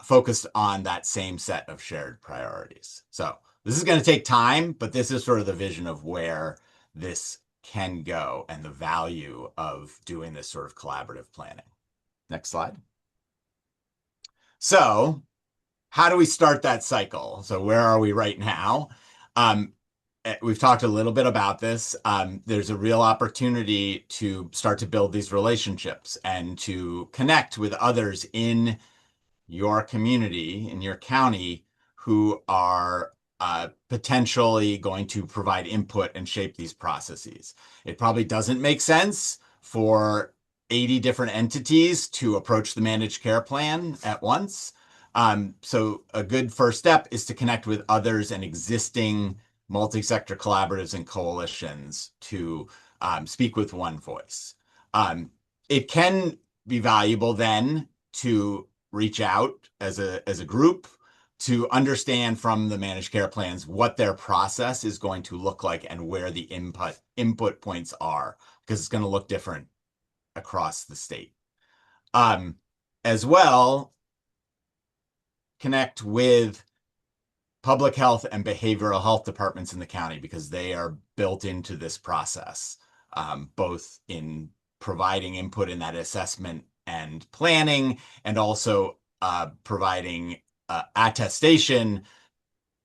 focused on that same set of shared priorities. So this is going to take time, but this is sort of the vision of where this can go and the value of doing this sort of collaborative planning. Next slide. So how do we start that cycle? So where are we right now? We've talked a little bit about this. There's a real opportunity to start to build these relationships and to connect with others in your community, in your county, who are potentially going to provide input and shape these processes. It probably doesn't make sense for 80 different entities to approach the managed care plan at once. So a good first step is to connect with others and existing multi-sector collaboratives and coalitions to speak with one voice. It can be valuable then to reach out as a group to understand from the managed care plans what their process is going to look like and where the input points are, because it's going to look different across the state. as well, connect with public health and behavioral health departments in the county because they are built into this process, both in providing input in that assessment and planning, and also providing attestation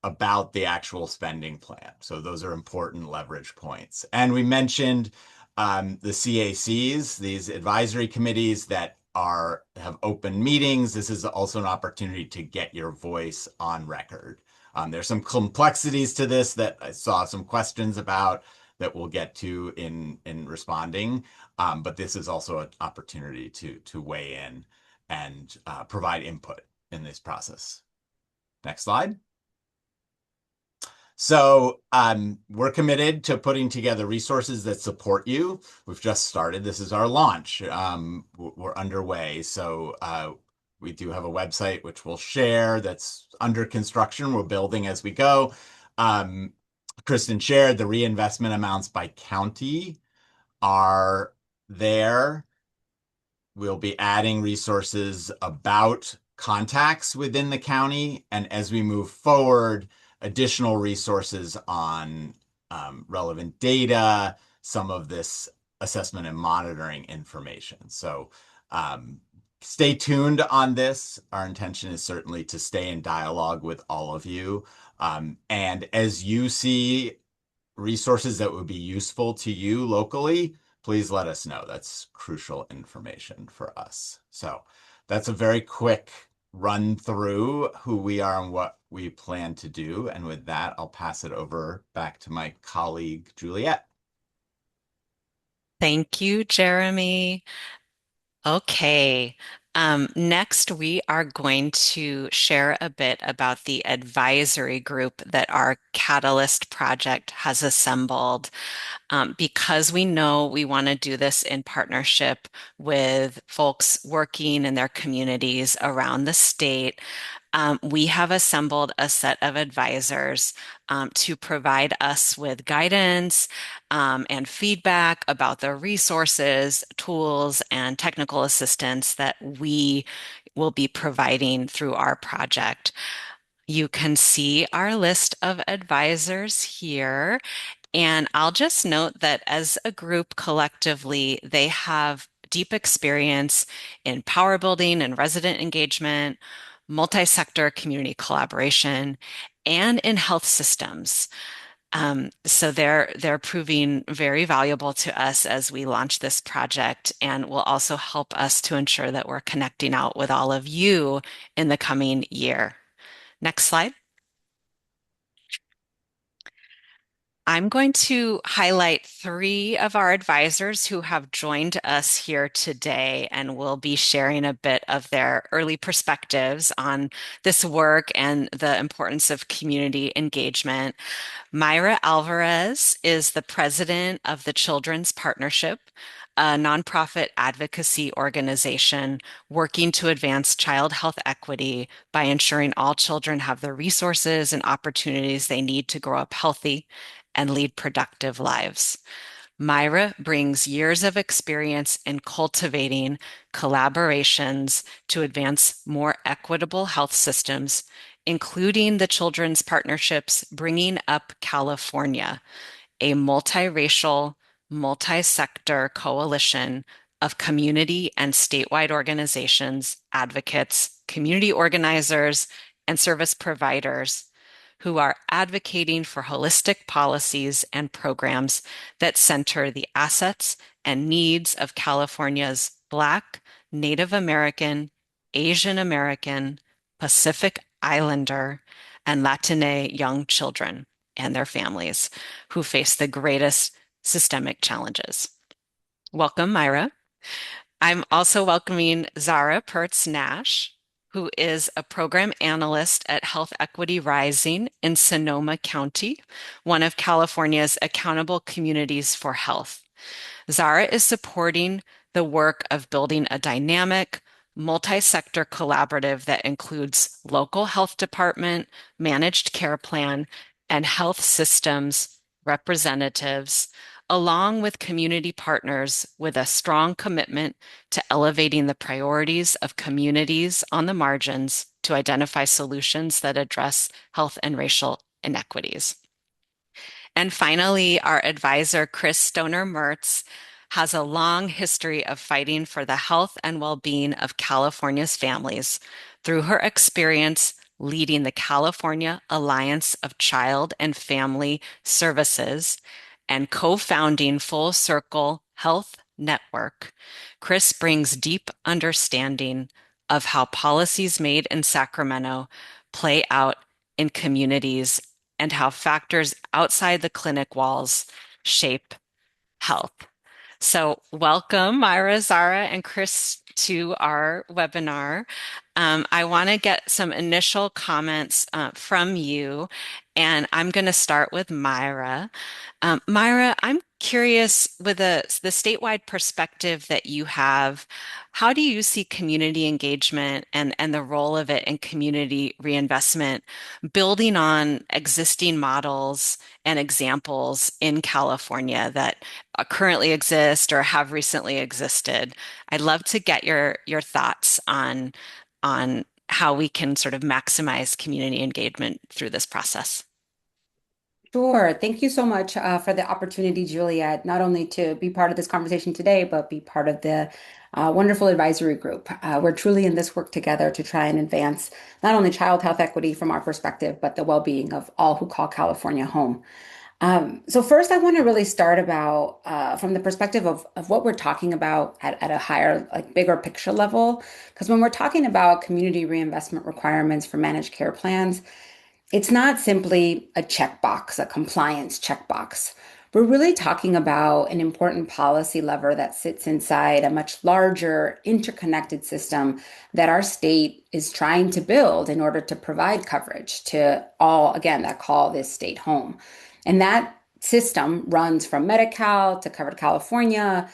about the actual spending plan. So those are important leverage points. And we mentioned the CACs, these advisory committees that have open meetings. This is also an opportunity to get your voice on record. There's some complexities to this that I saw some questions about that we'll get to in responding. But this is also an opportunity to weigh in and provide input in this process. Next slide. So we're committed to putting together resources that support you. We've just started. This is our launch. We're underway. So we do have a website which we'll share that's under construction. We're building as we go. Kristen shared the reinvestment amounts by county are there. We'll be adding resources about contacts within the county. And as we move forward, additional resources on relevant data, some of this assessment and monitoring information. So stay tuned on this. Our intention is certainly to stay in dialogue with all of you. And as you see resources that would be useful to you locally, please let us know. That's crucial information for us. So that's a very quick run through who we are and what we plan to do. And with that, I'll pass it over back to my colleague, Juliet. Thank you, Jeremy. Okay. Next, we are going to share a bit about the advisory group that our Catalyst project has assembled. Because we know we want to do this in partnership with folks working in their communities around the state. We have assembled a set of advisors to provide us with guidance and feedback about the resources, tools, and technical assistance that we will be providing through our project. You can see our list of advisors here. And I'll just note that as a group collectively, they have deep experience in power building and resident engagement, multi-sector community collaboration, and in health systems. So they're proving very valuable to us as we launch this project, and will also help us to ensure that we're connecting out with all of you in the coming year. Next slide. I'm going to highlight three of our advisors who have joined us here today and will be sharing a bit of their early perspectives on this work and the importance of community engagement. Mayra Alvarez is the president of the Children's Partnership, a nonprofit advocacy organization working to advance child health equity by ensuring all children have the resources and opportunities they need to grow up healthy and lead productive lives. Mayra brings years of experience in cultivating collaborations to advance more equitable health systems, including the Children's Partnership's Bringing Up California, a multiracial, multi-sector coalition of community and statewide organizations, advocates, community organizers, and service providers who are advocating for holistic policies and programs that center the assets and needs of California's Black, Native American, Asian American, Pacific Islander, and Latine young children and their families who face the greatest systemic challenges. Welcome, Mayra. I'm also welcoming Zara Perts-Nash, who is a program analyst at Health Equity Rising in Sonoma County, one of California's accountable communities for health. Zara is supporting the work of building a dynamic, multi-sector collaborative that includes local health department, managed care plan, and health systems representatives, along with community partners with a strong commitment to elevating the priorities of communities on the margins to identify solutions that address health and racial inequities. And finally, our advisor, Chris Stoner-Mertz, has a long history of fighting for the health and well-being of California's families through her experience leading the California Alliance of Child and Family Services and co-founding Full Circle Health Network. Chris brings deep understanding of how policies made in Sacramento play out in communities and how factors outside the clinic walls shape health. So welcome, Mayra, Zara, and Chris to our webinar. I want to get some initial comments from you, and I'm going to start with Mayra. Mayra, I'm curious, with the statewide perspective that you have, how do you see community engagement and the role of it in community reinvestment, building on existing models and examples in California that currently exist or have recently existed? I'd love to get your thoughts on how we can sort of maximize community engagement through this process. Sure. Thank you so much for the opportunity, Juliet, not only to be part of this conversation today, but be part of the wonderful advisory group. We're truly in this work together to try and advance not only child health equity from our perspective, but the well-being of all who call California home. So first, I want to really start about from the perspective of what we're talking about at a higher, like bigger picture level. Because when we're talking about community reinvestment requirements for managed care plans, it's not simply a checkbox, a compliance checkbox. We're really talking about an important policy lever that sits inside a much larger interconnected system that our state is trying to build in order to provide coverage to all, again, that call this state home. And that system runs from Medi-Cal to Covered California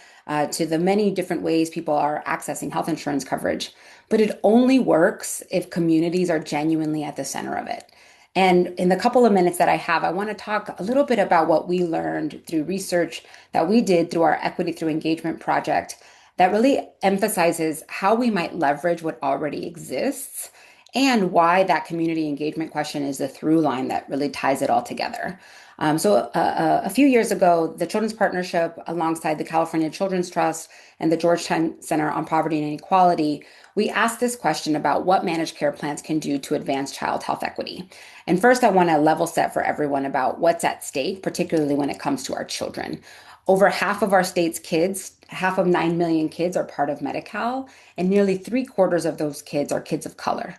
to the many different ways people are accessing health insurance coverage. But it only works if communities are genuinely at the center of it. And in the couple of minutes that I have, I want to talk a little bit about what we learned through research that we did through our Equity Through Engagement project that really emphasizes how we might leverage what already exists and why that community engagement question is the through line that really ties it all together. A few years ago, the Children's Partnership, alongside the California Children's Trust and the Georgetown Center on Poverty and Inequality, we asked this question about what managed care plans can do to advance child health equity. And first, I want to level set for everyone about what's at stake, particularly when it comes to our children. Over half of our state's kids, half of 9 million kids, are part of Medi-Cal, and nearly 3/4 of those kids are kids of color.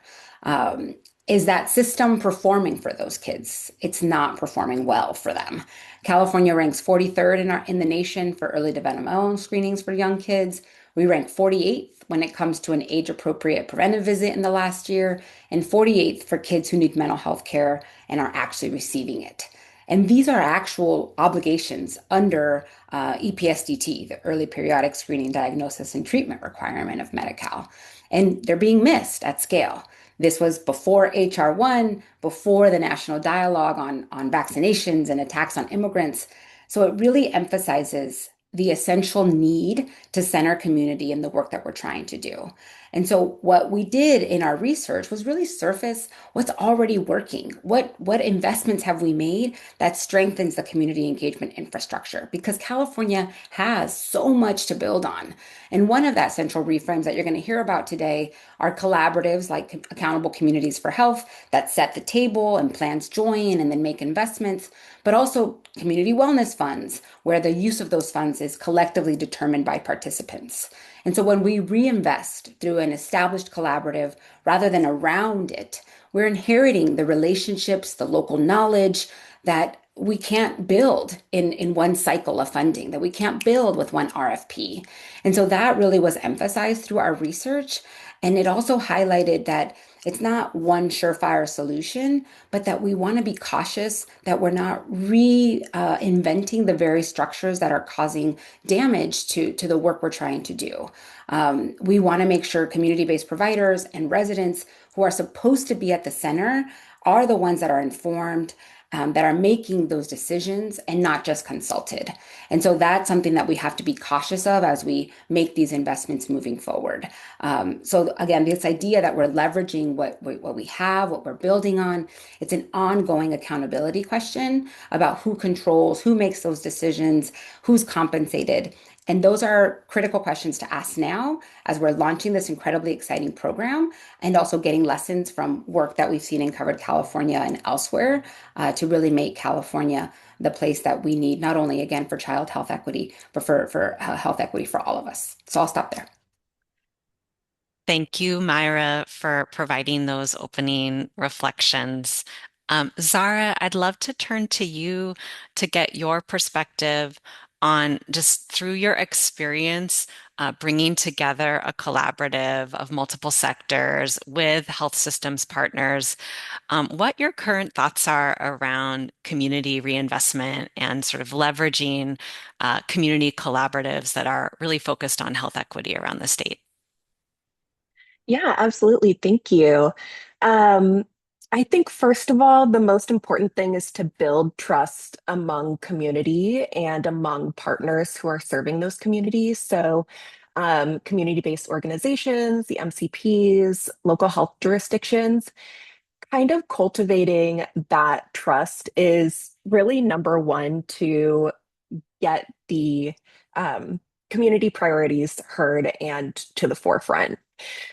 Is that system performing for those kids? It's not performing well for them. California ranks 43rd in the nation for early developmental screenings for young kids. We rank 48th when it comes to an age-appropriate preventive visit in the last year, and 48th for kids who need mental health care and are actually receiving it. And these are actual obligations under EPSDT, the Early Periodic Screening, Diagnosis, and Treatment requirement of Medi-Cal. And they're being missed at scale. This was before HR 1, before the national dialogue on vaccinations and attacks on immigrants. So it really emphasizes the essential need to center community in the work that we're trying to do. And so what we did in our research was really surface what's already working. What investments have we made that strengthens the community engagement infrastructure? Because California has so much to build on. And one of that central reframes that you're going to hear about today are collaboratives like Accountable Communities for Health that set the table and plans join and then make investments, but also community wellness funds, where the use of those funds is collectively determined by participants. And so when we reinvest through an established collaborative rather than around it, we're inheriting the relationships, the local knowledge that we can't build in one cycle of funding, that we can't build with one RFP. And so that really was emphasized through our research. And it also highlighted that it's not one surefire solution, but that we want to be cautious that we're not reinventing the very structures that are causing damage to the work we're trying to do. We want to make sure community-based providers and residents who are supposed to be at the center are the ones that are informed that are making those decisions and not just consulted. And so that's something that we have to be cautious of as we make these investments moving forward. So again, this idea that we're leveraging what we have, what we're building on, it's an ongoing accountability question about who controls, who makes those decisions, who's compensated. And those are critical questions to ask now as we're launching this incredibly exciting program and also getting lessons from work that we've seen in covered California and elsewhere to really make California the place that we need, not only again for child health equity, but for health equity for all of us. So I'll stop there. Thank you, Mayra, for providing those opening reflections. Zara, I'd love to turn to you to get your perspective on just through your experience bringing together a collaborative of multiple sectors with health systems partners, what your current thoughts are around community reinvestment and sort of leveraging community collaboratives that are really focused on health equity around the state. Yeah, absolutely. Thank you. Um, I think, first of all, the most important thing is to build trust among community and among partners who are serving those communities. So, community-based organizations, the MCPs, local health jurisdictions, kind of cultivating that trust is really number one to get the community priorities heard and to the forefront.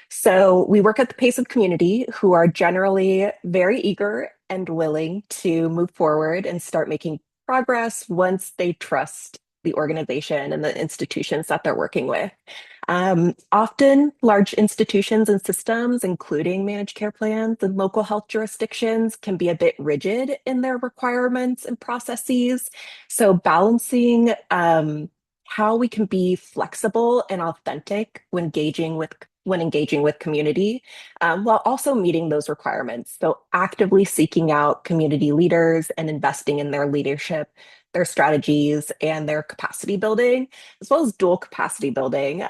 So we work at the pace of community, who are generally very eager and willing to move forward and start making progress once they trust the organization and the institutions that they're working with. Often, large institutions and systems, including managed care plans and local health jurisdictions, can be a bit rigid in their requirements and processes. So, balancing how we can be flexible and authentic when engaging with community, while also meeting those requirements. So actively seeking out community leaders and investing in their leadership, their strategies, and their capacity building, as well as dual capacity building,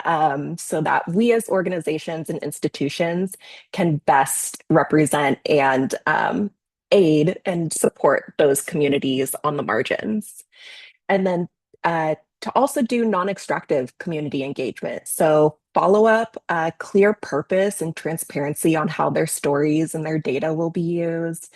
so that we as organizations and institutions can best represent and aid and support those communities on the margins. And then to also do non-extractive community engagement. So follow up, clear purpose and transparency on how their stories and their data will be used,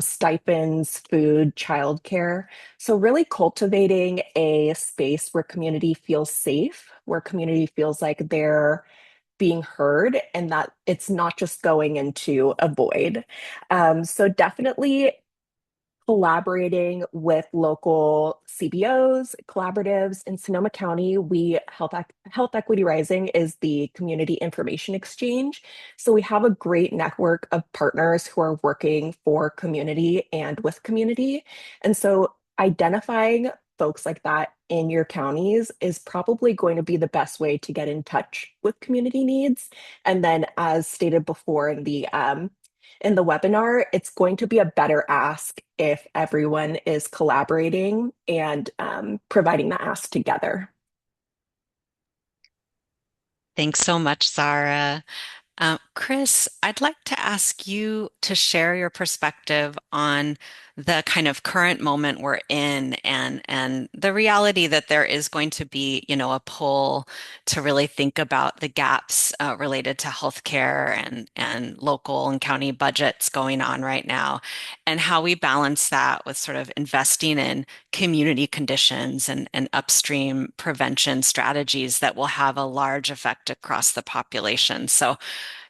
stipends, food, childcare. So really cultivating a space where community feels safe, where community feels like they're being heard and that it's not just going into a void. So definitely collaborating with local CBOs, collaboratives in Sonoma County. Health Equity Rising is the community information exchange. So we have a great network of partners who are working for community and with community. And so identifying folks like that in your counties is probably going to be the best way to get in touch with community needs. And then, as stated before in the webinar, it's going to be a better ask if everyone is collaborating and providing the ask together. Thanks so much, Zara. Chris, I'd like to ask you to share your perspective on the kind of current moment we're in and the reality that there is going to be, a pull to really think about the gaps related to healthcare and local and county budgets going on right now, and how we balance that with sort of investing in community conditions and upstream prevention strategies that will have a large effect across the population. So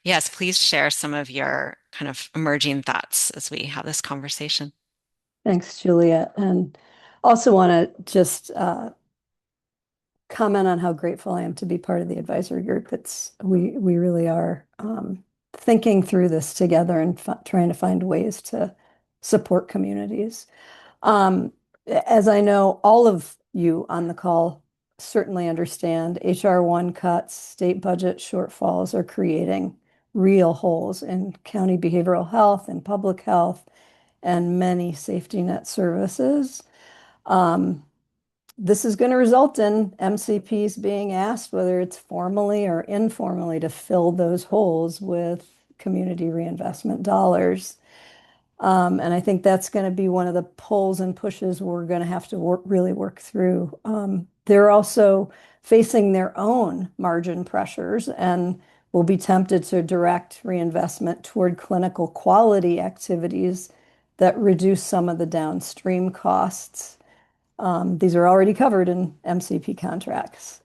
yes, please share some of your kind of emerging thoughts as we have this conversation. Thanks, Julia. And also want to just comment on how grateful I am to be part of the advisory group. We really are thinking through this together and trying to find ways to support communities. As I know, all of you on the call certainly understand, HR1 cuts, state budget shortfalls are creating real holes in county behavioral health and public health and many safety net services. This is going to result in MCPs being asked, whether it's formally or informally, to fill those holes with community reinvestment dollars. And I think that's going to be one of the pulls and pushes we're going to have to really work through. They're also facing their own margin pressures and will be tempted to direct reinvestment toward clinical quality activities that reduce some of the downstream costs. These are already covered in MCP contracts.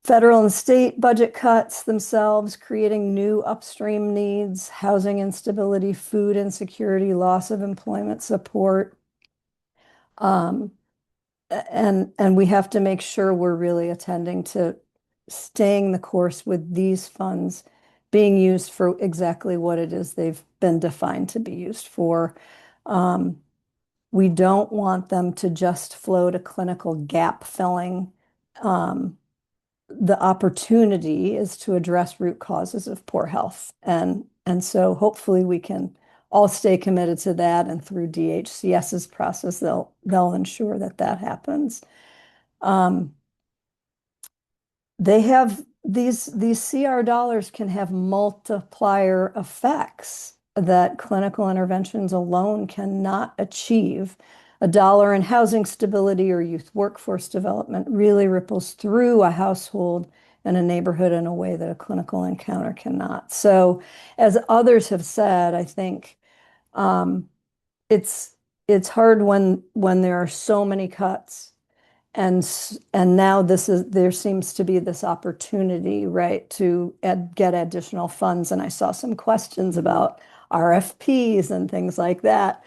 Federal and state budget cuts themselves, creating new upstream needs, housing instability, food insecurity, loss of employment support. Um, and we have to make sure we're really attending to staying the course with these funds being used for exactly what it is they've been defined to be used for. We don't want them to just flow to clinical gap filling. The opportunity is to address root causes of poor health. And so hopefully we can all stay committed to that, and through DHCS's process, they'll ensure that that happens. They have these CR dollars can have multiplier effects that clinical interventions alone cannot achieve. A dollar in housing stability or youth workforce development really ripples through a household and a neighborhood in a way that a clinical encounter cannot. So, as others have said, I think it's it's hard when there are so many cuts, and now there seems to be this opportunity, right, to get additional funds. And I saw some questions about RFPs and things like that.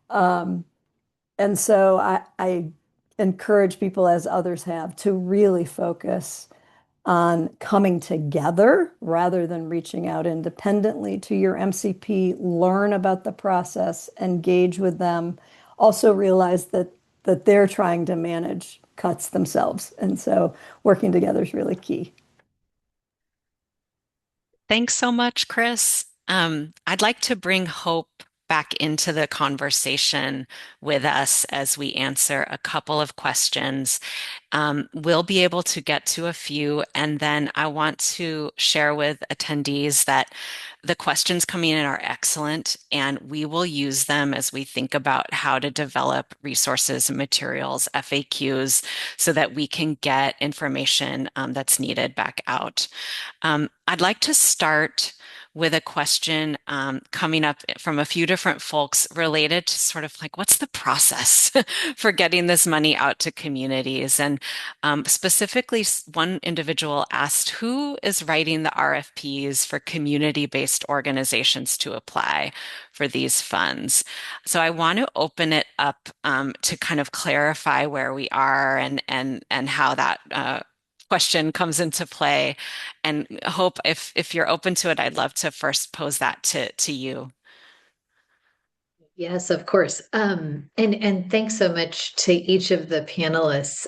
And so I encourage people, as others have, to really focus on coming together rather than reaching out independently to your MCP, learn about the process, engage with them. Also realize that they're trying to manage cuts themselves. And so working together is really key. Thanks so much, Chris. I'd like to bring Hope back into the conversation with us as we answer a couple of questions. We'll be able to get to a few, and then I want to share with attendees that the questions coming in are excellent, and we will use them as we think about how to develop resources and materials, FAQs, so that we can get information that's needed back out. I'd like to start with a question coming up from a few different folks related to sort of like, what's the process for getting this money out to communities? And specifically, one individual asked, who is writing the RFPs for community-based organizations to apply for these funds? So I want to open it up to kind of clarify where we are and how that question comes into play. And Hope, if you're open to it, I'd love to first pose that to you. Yes, of course. And thanks so much to each of the panelists.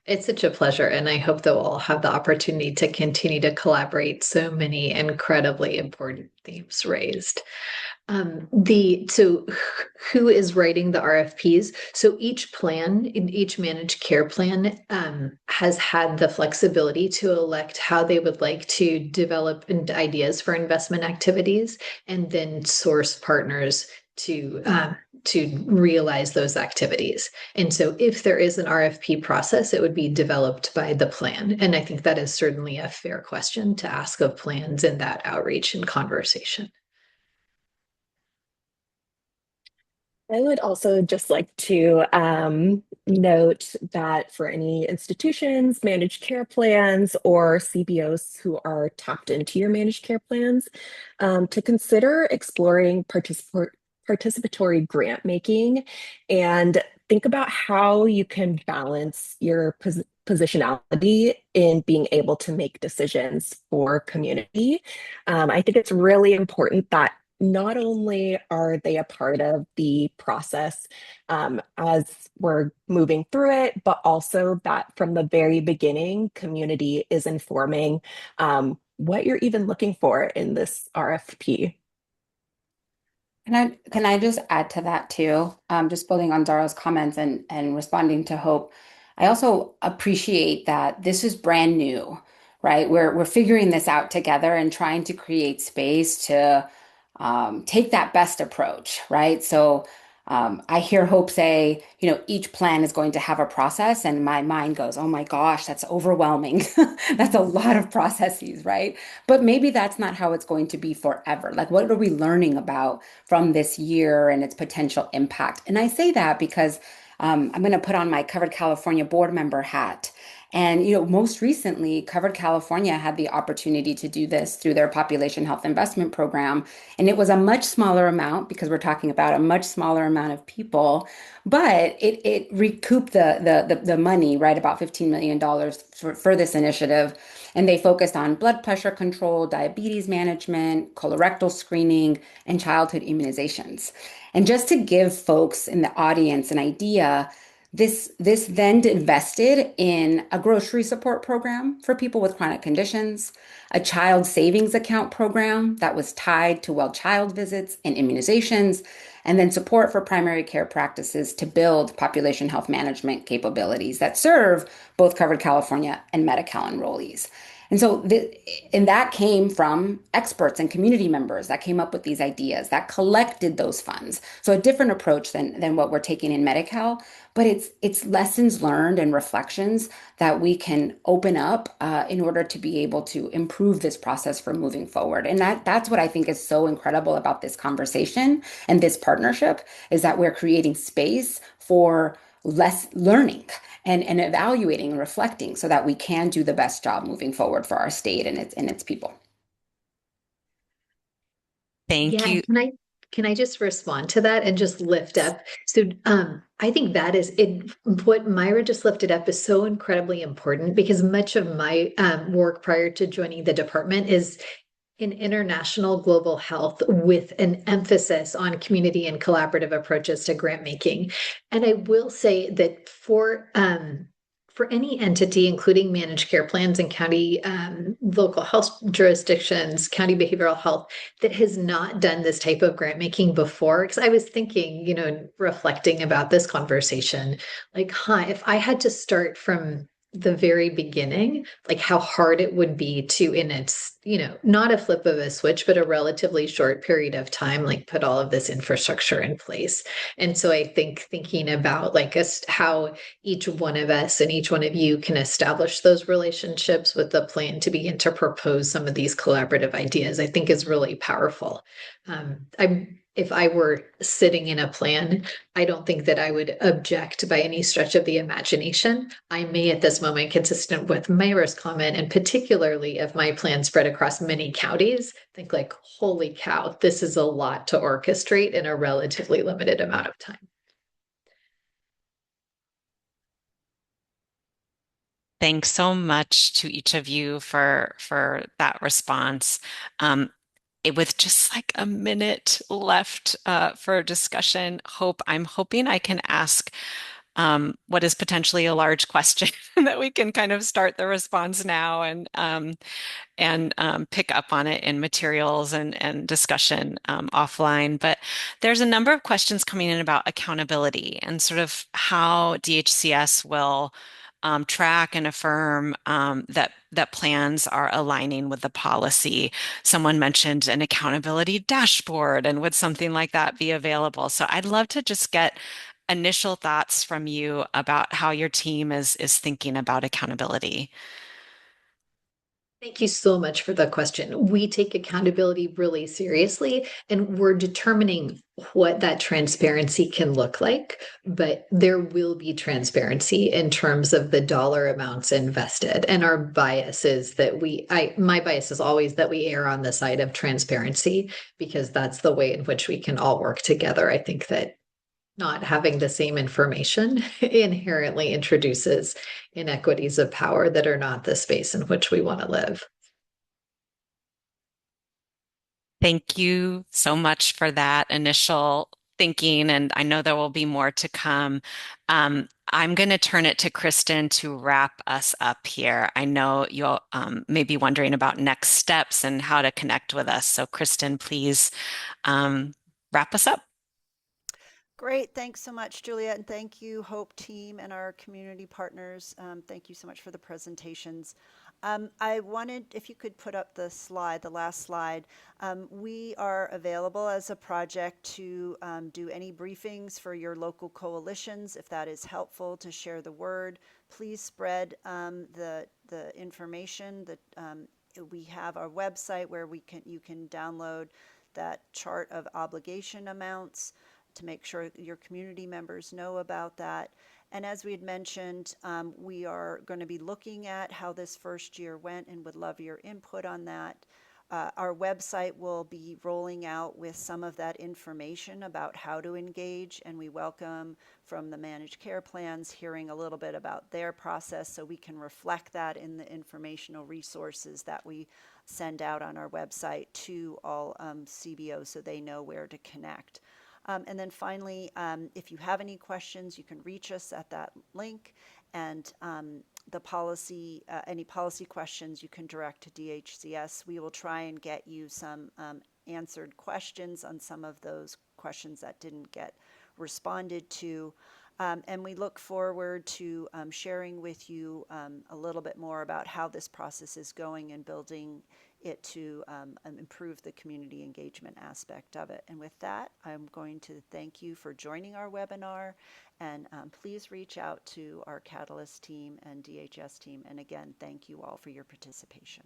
It's such a pleasure, and I hope that we'll all have the opportunity to continue to collaborate. So many incredibly important themes raised. So who is writing the RFPs? So each plan, in each managed care plan, has had the flexibility to elect how they would like to develop ideas for investment activities, and then source partners to realize those activities. And so if there is an RFP process, it would be developed by the plan. And I think that is certainly a fair question to ask of plans in that outreach and conversation. I would also just like to note that for any institutions, managed care plans, or CBOs who are tapped into your managed care plans, to consider exploring participatory grant making and think about how you can balance your positionality in being able to make decisions for community. I think it's really important that not only are they a part of the process as we're moving through it, but also that from the very beginning, community is informing what you're even looking for in this RFP. Can I just add to that too? Just building on Zara's comments and responding to Hope. I also appreciate that this is brand new, right? We're figuring this out together and trying to create space to take that best approach, right? So I hear Hope say, each plan is going to have a process, and my mind goes, oh my gosh, that's overwhelming. That's a lot of processes, right? But maybe that's not how it's going to be forever. Like, what are we learning about from this year and its potential impact? And I say that because I'm going to put on my Covered California board member hat. And, most recently, Covered California had the opportunity to do this through their population health investment program. And it was a much smaller amount because we're talking about a much smaller amount of people, but it recouped the money, right? About $15 million for this initiative. And they focused on blood pressure control, diabetes management, colorectal screening, and childhood immunizations. And just to give folks in the audience an idea, this then invested in a grocery support program for people with chronic conditions, a child savings account program that was tied to well child visits and immunizations, and then support for primary care practices to build population health management capabilities that serve both Covered California and Medi-Cal enrollees. And that came from experts and community members that came up with these ideas that collected those funds. So a different approach than what we're taking in Medi-Cal, but it's lessons learned and reflections that we can open up in order to be able to improve this process for moving forward. And that's what I think is so incredible about this conversation and this partnership is that we're creating space for less learning and evaluating and reflecting so that we can do the best job moving forward for our state and its people. Thank Yeah, you. can I just respond to that and just lift up? So I think that is it. What Mayra just lifted up is so incredibly important because much of my work prior to joining the department is in international global health with an emphasis on community and collaborative approaches to grant making. And I will say that for any entity, including managed care plans and county local health jurisdictions, county behavioral health, that has not done this type of grant making before, because I was thinking, reflecting about this conversation, like, if I had to start from the very beginning, like how hard it would be to, in its, not a flip of a switch, but a relatively short period of time, like put all of this infrastructure in place. And so I think thinking about like how each one of us and each one of you can establish those relationships with the plan to begin to propose some of these collaborative ideas, I think is really powerful. If I were sitting in a plan, I don't think that I would object by any stretch of the imagination. I may at this moment, consistent with Mayra's comment, and particularly if my plan spread across many counties, think like, holy cow, this is a lot to orchestrate in a relatively limited amount of time. Thanks so much to each of you for that response. With just like a minute left for discussion, I'm hoping I can ask what is potentially a large question that we can kind of start the response now and pick up on it in materials and discussion offline. But there's a number of questions coming in about accountability and sort of how DHCS will track and affirm that plans are aligning with the policy. Someone mentioned an accountability dashboard, and would something like that be available? So I'd love to just get initial thoughts from you about how your team is thinking about accountability. Thank you so much for the question. We take accountability really seriously, and we're determining what that transparency can look like. But there will be transparency in terms of the dollar amounts invested. And our bias is that my bias is always that we err on the side of transparency because that's the way in which we can all work together. I think that not having the same information inherently introduces inequities of power that are not the space in which we want to live. Thank you so much for that initial thinking, and I know there will be more to come. I'm going to turn it to Kristen to wrap us up here. I know you'll may be wondering about next steps and how to connect with us. So Kristen, please wrap us up. Great. Thanks so much, Juliet. And thank you, Hope team and our community partners. Thank you so much for the presentations. I wanted, if you could put up the slide, the last slide. We are available as a project to do any briefings for your local coalitions, if that is helpful to share the word. Please spread the information that we have our website where you can download that chart of obligation amounts to make sure your community members know about that. And as we had mentioned, we are going to be looking at how this first year went and would love your input on that. Our website will be rolling out with some of that information about how to engage, and we welcome from the managed care plans hearing a little bit about their process so we can reflect that in the informational resources that we send out on our website to all CBOs so they know where to connect. And then finally, if you have any questions, you can reach us at that link. And any policy questions you can direct to DHCS. We will try and get you some answered questions on some of those questions that didn't get responded to. And we look forward to sharing with you a little bit more about how this process is going and building it to improve the community engagement aspect of it. And with that, I'm going to thank you for joining our webinar, and please reach out to our Catalyst team and DHS team. And again, thank you all for your participation.